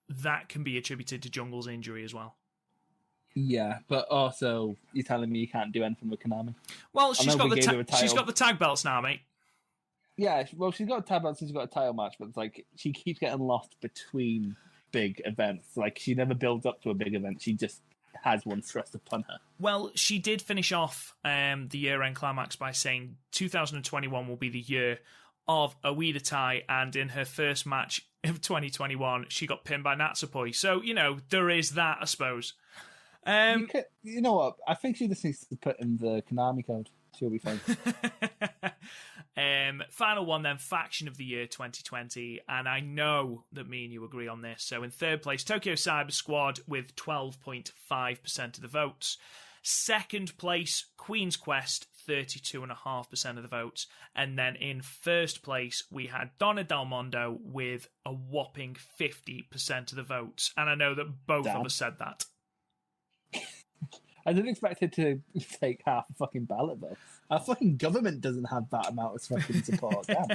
A: that can be attributed to Jungle's injury as well.
B: Yeah, but also, you're telling me you can't do anything with Konami?
A: Well, she's got the tag belts now, mate.
B: Yeah, well, she's got a tag belt since she's got a title match, but it's she keeps getting lost between big events. She never builds up to a big event. She just has one thrust upon her.
A: Well, she did finish off the year-end climax by saying 2021 will be the year of Oeida Tai, and in her first match of 2021, she got pinned by Natsupoi. So, there is that, I suppose.
B: You know what? I think she just needs to put in the Konami code. She'll be fine.
A: Final one then, Faction of the Year 2020, and I know that me and you agree on this. So in third place, Tokyo Cyber Squad with 12.5% of the votes. Second place, Queen's Quest, 32.5% of the votes. And then in first place, we had Donna Del Mondo with a whopping 50% of the votes. And I know that both of us said that.
B: I didn't expect it to take half a fucking ballot, though. Our fucking government doesn't have that amount of fucking support. Damn.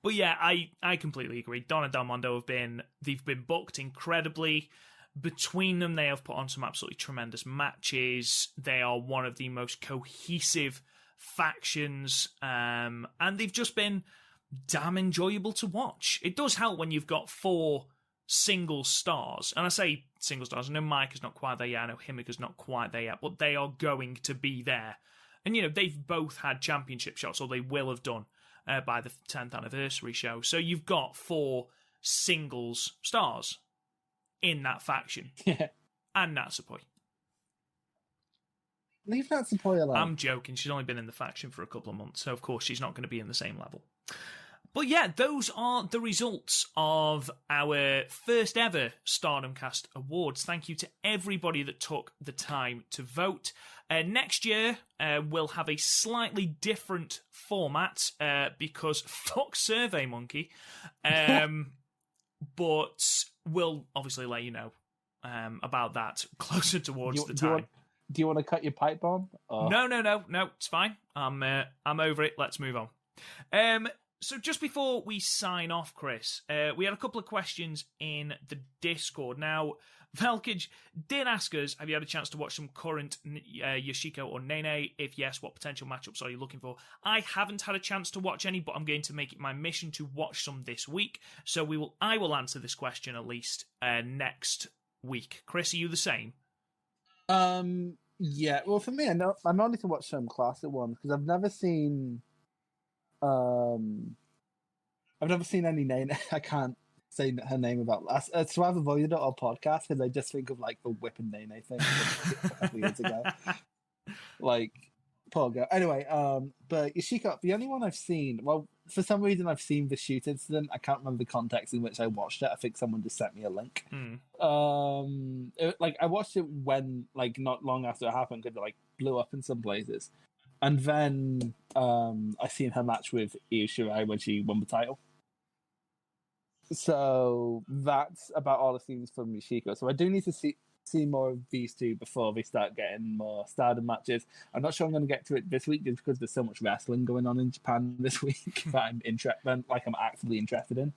A: But yeah, I completely agree. Donna Del Mondo they've been booked incredibly. Between them, they have put on some absolutely tremendous matches. They are one of the most cohesive factions, and they've just been damn enjoyable to watch. It does help when you've got four single stars, and I say single stars. I know Mike is not quite there yet. I know Himika's not quite there yet, but they are going to be there. And they've both had championship shots, or they will have done by the 10th anniversary show. So you've got four singles stars in that faction.
B: Yeah.
A: And Natsupoi.
B: Leave Natsupoi alone.
A: I'm joking. She's only been in the faction for a couple of months, so of course she's not going to be in the same level. But yeah, those are the results of our first ever Stardom Cast Awards. Thank you to everybody that took the time to vote. Next year, we'll have a slightly different format because fuck SurveyMonkey. But we'll obviously let you know about that closer towards the time.
B: Do you want to cut your pipe bomb? Or...
A: No, it's fine. I'm over it. Let's move on. So just before we sign off, Chris, we had a couple of questions in the Discord. Now, Velkage did ask us, have you had a chance to watch some current Yoshiko or Nene? If yes, what potential matchups are you looking for? I haven't had a chance to watch any, but I'm going to make it my mission to watch some this week. So I will answer this question at least next week. Chris, are you the same?
B: Yeah. Well, for me, I'm only to watch some classic ones because I've never seen any name. I can't say her name about last. So I've avoided it on podcast because I just think of like the Whip and Nene thing a couple years ago. Like, poor girl. Anyway, but Yoshiko, the only one I've seen. Well, for some reason I've seen the shoot incident. I can't remember the context in which I watched it. I think someone just sent me a link. I watched it when not long after it happened because it blew up in some places. And then I seen her match with Io Shirai when she won the title. So that's about all I've seen from Yoshiko. So I do need to see more of these two before they start getting more Stardom matches. I'm not sure I'm going to get to it this week just because there's so much wrestling going on in Japan this week that I'm actively interested in.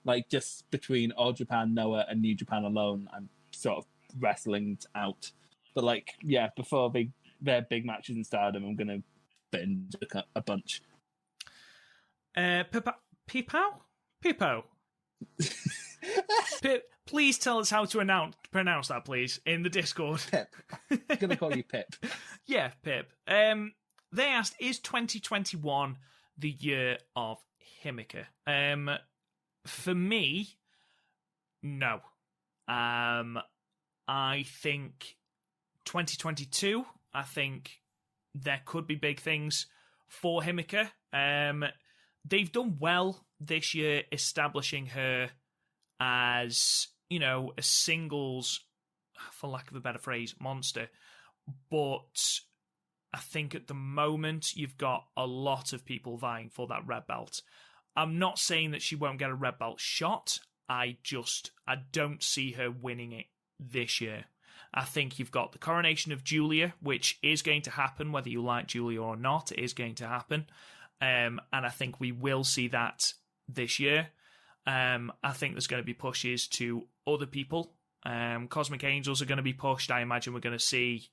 B: Like, just between All Japan, Noah, and New Japan alone, I'm sort of wrestling out. But before their big matches in Stardom, I'm going to binge a bunch.
A: Pipo? Pip, please tell us how to pronounce that, please, in the Discord.
B: Pip. I'm going to call you Pip.
A: Yeah, Pip. They asked, is 2021 the year of Himika? For me, no. I think 2022, I think there could be big things for Himika. They've done well this year establishing her as, a singles, for lack of a better phrase, monster. But I think at the moment you've got a lot of people vying for that red belt. I'm not saying that she won't get a red belt shot. I don't see her winning it this year. I think you've got the coronation of Julia, which is going to happen, whether you like Julia or not, it is going to happen. And I think we will see that this year. I think there's going to be pushes to other people. Cosmic Angels are going to be pushed. I imagine we're going to see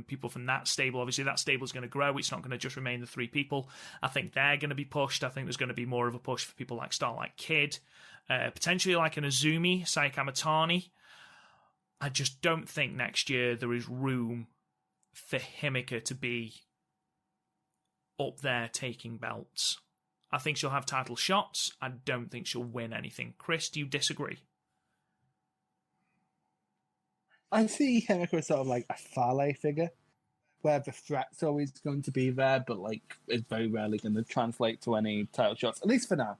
A: people from that stable. Obviously, that stable is going to grow. It's not going to just remain the three people. I think they're going to be pushed. I think there's going to be more of a push for people like Starlight Kid, potentially like an Azumi, Sayaka Mitani. I just don't think next year there is room for Himika to be up there taking belts. I think she'll have title shots. I don't think she'll win anything. Chris, do you disagree?
B: I see Himika as sort of like a Fale figure, where the threat's always going to be there, but it's very rarely going to translate to any title shots, at least for now.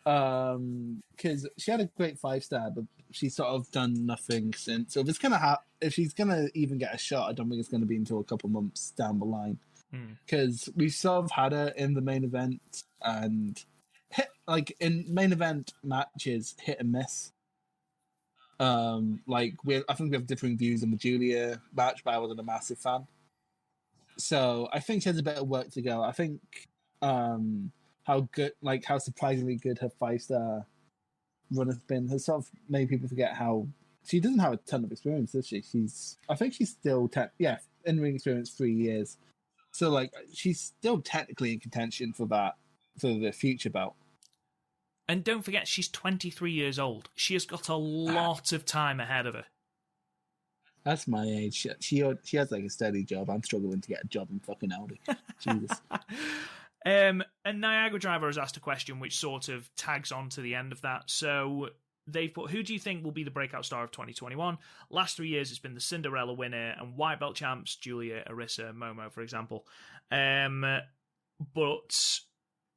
B: Because she had a great 5-star, but she's sort of done nothing since. So if she's gonna even get a shot, I don't think it's going to be until a couple months down the line. Because we sort of had her in the main event and in main event matches, hit and miss. I think we have differing views on the Julia match, but I wasn't a massive fan. So I think she has a bit of work to go. I think how surprisingly good her 5-star run has been has sort of made people forget how she doesn't have a ton of experience, does she? I think she's still in ring experience 3 years. So she's still technically in contention for the future belt.
A: And don't forget, she's 23 years old. She has got a lot of time ahead of her.
B: That's my age. She has a steady job. I'm struggling to get a job in fucking Audi. Jesus.
A: And Niagara Driver has asked a question which sort of tags on to the end of that. So they've put, who do you think will be the breakout star of 2021? Last 3 years, it's been the Cinderella winner and white belt champs, Julia, Arisa, Momo, for example. But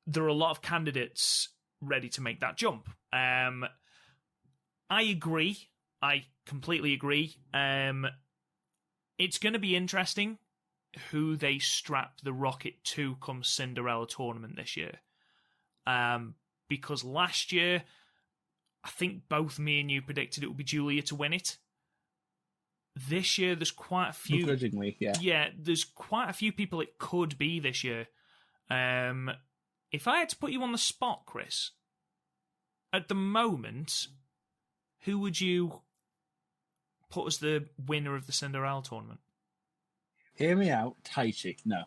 A: there are a lot of candidates ready to make that jump. I agree. I completely agree. It's going to be interesting who they strap the Rocket to come Cinderella tournament this year. Because last year, I think both me and you predicted it would be Julia to win it. This year, there's quite a few...
B: Begrudgingly, yeah.
A: Yeah, there's quite a few people it could be this year. If I had to put you on the spot, Chris, at the moment, who would you put as the winner of the Cinderella tournament?
B: Hear me out, Taichi. No.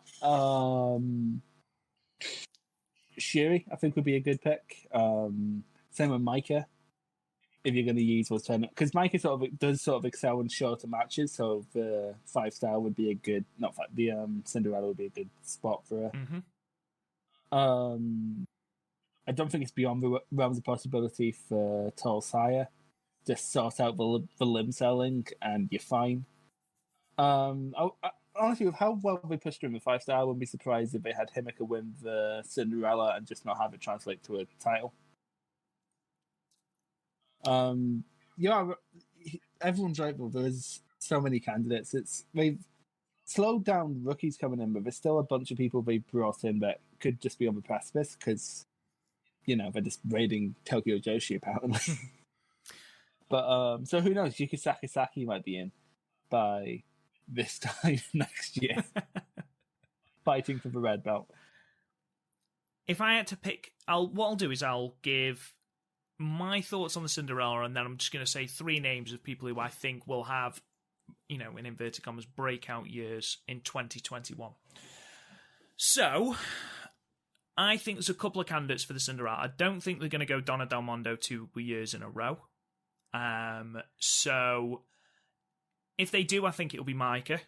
B: Shuri, I think, would be a good pick. Same with Micah, if you're going to use those tournament, because Micah does excel in shorter matches, so the 5-star would be a good, the Cinderella would be a good spot for her.
A: Mm-hmm.
B: I don't think it's beyond the realms of possibility for Tall Sire. Just sort out the limb selling and you're fine. Honestly, with how well they pushed her in the 5-star, I wouldn't be surprised if they had Himeka win the Cinderella and just not have it translate to a title. Yeah, everyone's right, though. There's so many candidates. They've slowed down rookies coming in, but there's still a bunch of people they brought in that could just be on the precipice because, they're just raiding Tokyo Joshi, apparently. But, so who knows? Yuki Sakazaki might be in by this time next year, fighting for the red belt.
A: If I had to pick, what I'll do is I'll give my thoughts on the Cinderella, and then I'm just going to say 3 names of people who I think will have, in inverted commas, breakout years in 2021. So, I think there's a couple of candidates for the Cinderella. I don't think they're going to go Donna Del Mondo 2 years in a row. So, if they do, I think it'll be Micah.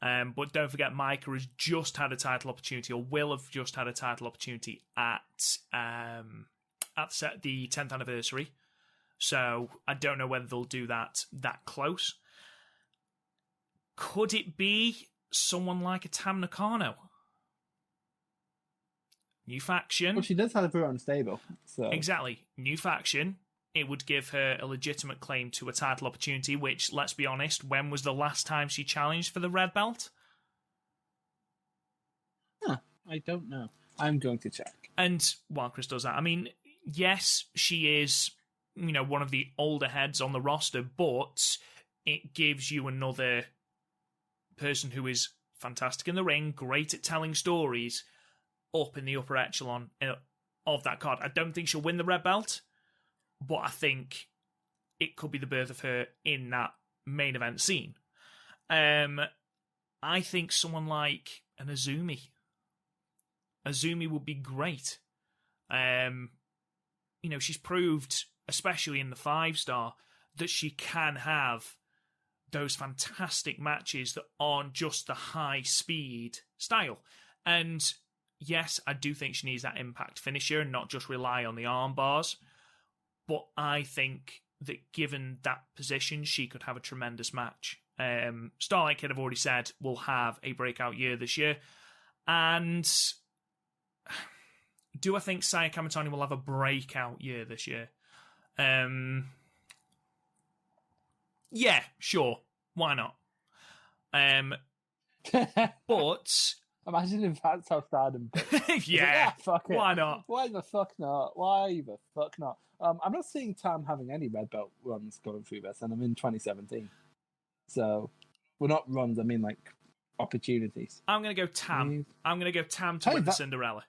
A: But don't forget, Micah has just had a title opportunity, or will have just had a title opportunity at the 10th anniversary. So I don't know whether they'll do that close. Could it be someone like a Tam Nakano? New faction.
B: Well, she does have her own stable. So.
A: Exactly. New faction. It would give her a legitimate claim to a title opportunity, which, let's be honest, when was the last time she challenged for the red belt?
B: I don't know. I'm going to check.
A: And while Chris does that, I mean, yes, she is, one of the older heads on the roster, but it gives you another person who is fantastic in the ring, great at telling stories, up in the upper echelon of that card. I don't think she'll win the red belt, but I think it could be the birth of her in that main event scene. I think someone like an Azumi. Azumi would be great. She's proved, especially in the 5-star, that she can have those fantastic matches that aren't just the high-speed style. And yes, I do think she needs that impact finisher and not just rely on the arm bars. But I think that given that position, she could have a tremendous match. Starlight Kid, I've already said, will have a breakout year this year. And do I think Saya Kamitani will have a breakout year this year? Yeah, sure. Why not? But
B: imagine if that's how Stardom.
A: Yeah,
B: fuck it.
A: Why not?
B: Why the fuck not? Why the fuck not? I'm not seeing Tam having any red belt runs going through this, and I'm in 2017. So, well, not runs. I mean, like opportunities.
A: I'm gonna go Tam. I'm gonna go Tam to win the Cinderella.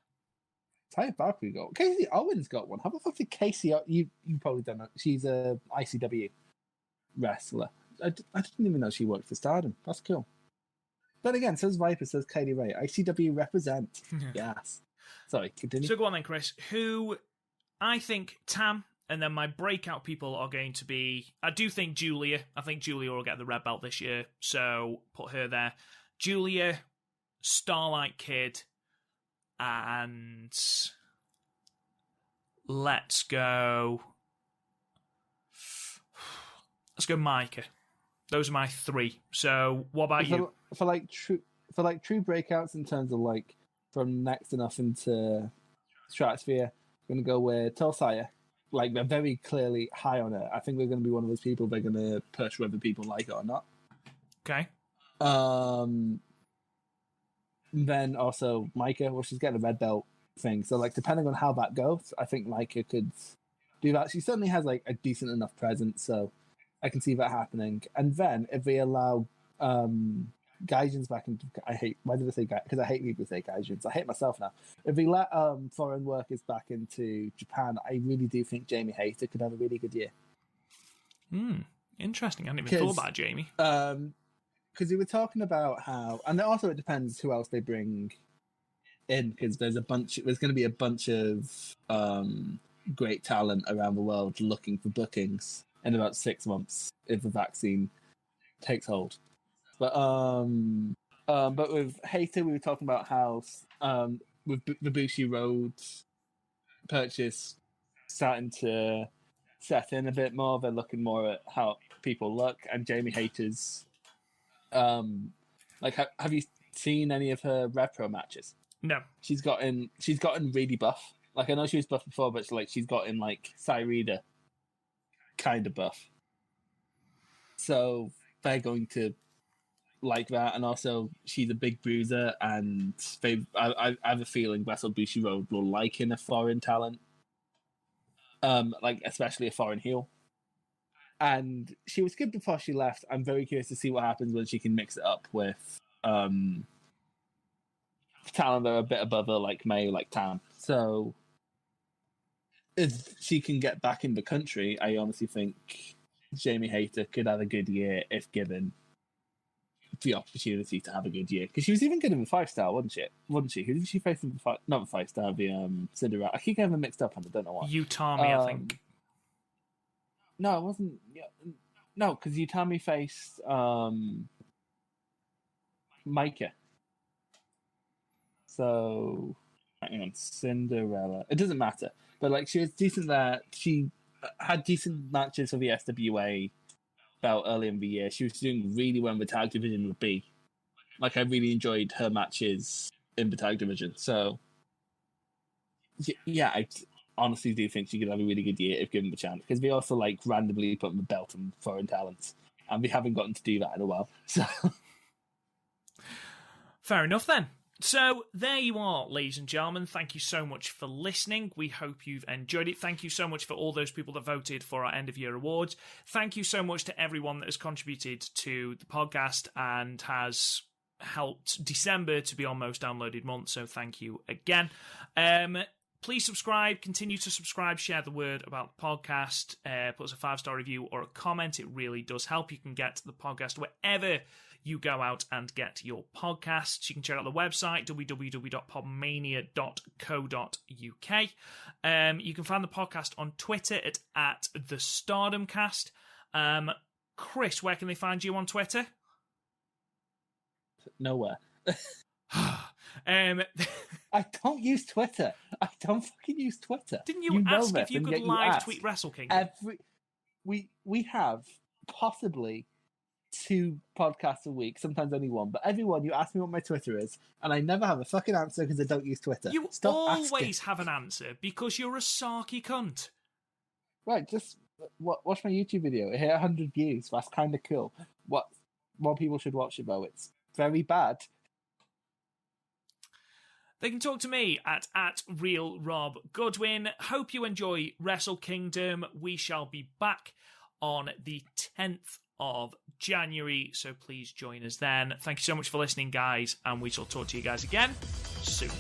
B: Taya Valkyrie got Casey Owens got one. How the fuck did Casey? You probably don't know. She's a ICW wrestler. I didn't even know she worked for Stardom. That's cool. Then again, says Viper, says Katie Ray. ICW represent. Yes. Sorry, continue.
A: So go on then, Chris. Who I think Tam, and then my breakout people are going to be. I do think Julia. I think Julia will get the red belt this year, so put her there. Julia, Starlight Kid, and let's go Micah. Those are my 3. So what about you?
B: For true breakouts in terms of like from next to nothing to Stratosphere, I'm going to go with Tulsaya. Like, they're very clearly high on her. I think they're going to be one of those people they're going to push whether people like it or not.
A: Okay.
B: Then also Micah, well, she's getting a red belt thing. So, like, depending on how that goes, I think Micah could do that. She certainly has, like, a decent enough presence, so I can see that happening. And then if they allow Gaijins back into... Why did I say Gaijins? Because I hate people who say Gaijins. I hate myself now. If we let foreign workers back into Japan, I really do think Jamie Hayter could have a really good year.
A: Interesting. I hadn't even thought about Jamie.
B: Because we were talking about how... And also it depends who else they bring in, because there's going to be a bunch of great talent around the world looking for bookings in about 6 months if the vaccine takes hold. But with Hayter, we were talking about how with the Bushi Road purchase starting to set in a bit more, they're looking more at how people look. And Jamie Hayter's, like, have you seen any of her repro matches?
A: No.
B: She's gotten really buff. Like, I know she was buff before, but she's gotten like Cyrida kind of buff. So they're going to like that, and also she's a big bruiser, and I have a feeling Wrestle Bushi Road will like in a foreign talent, like especially a foreign heel. And she was good before she left. I'm very curious to see what happens when she can mix it up with talent that are a bit above her, like May, like Tam. So if she can get back in the country, I honestly think Jamie Hayter could have a good year if given the opportunity to have a good year, because she was even good in the 5-star, wasn't she? Who did she face in the not the 5-star, the Cinderella? I keep getting them mixed up, and I don't know why.
A: Utami, I think.
B: No, it wasn't. No, because Utami faced Micah. So hang on, Cinderella. It doesn't matter, but like she was decent there. She had decent matches for the SWA belt early in the year. She was doing really well in the tag division with B. Like, I really enjoyed her matches in the tag division. So, yeah, I honestly do think she could have a really good year if given the chance. Because we also, like, randomly put the belt on foreign talents. And we haven't gotten to do that in a while. So,
A: fair enough, then. So, there you are, ladies and gentlemen. Thank you so much for listening. We hope you've enjoyed it. Thank you so much for all those people that voted for our end-of-year awards. Thank you so much to everyone that has contributed to the podcast and has helped December to be our most downloaded month, so thank you again. Please subscribe, continue to subscribe, share the word about the podcast, put us a 5-star review or a comment. It really does help. You can get the podcast wherever you go out and get your podcasts. You can check out the website, www.podmania.co.uk. You can find the podcast on Twitter at the StardomCast. Chris, where can they find you on Twitter?
B: Nowhere.
A: I
B: don't use Twitter. I don't fucking use Twitter.
A: Didn't you ask if you could live tweet Wrestle Kingdom?
B: We have possibly 2 podcasts a week, sometimes only 1, but everyone, you ask me what my Twitter is, and I never have a fucking answer because I don't use Twitter.
A: You
B: Stop
A: always
B: asking.
A: have an answer because you're a sarky cunt.
B: Right, just watch my YouTube video. It hit 100 views. That's kind of cool. What more people should watch it, though. It's very bad.
A: They can talk to me at Real Rob Goodwin. Hope you enjoy Wrestle Kingdom. We shall be back on the 10th of January, so please join us then. Thank you so much for listening, guys, and we shall talk to you guys again soon.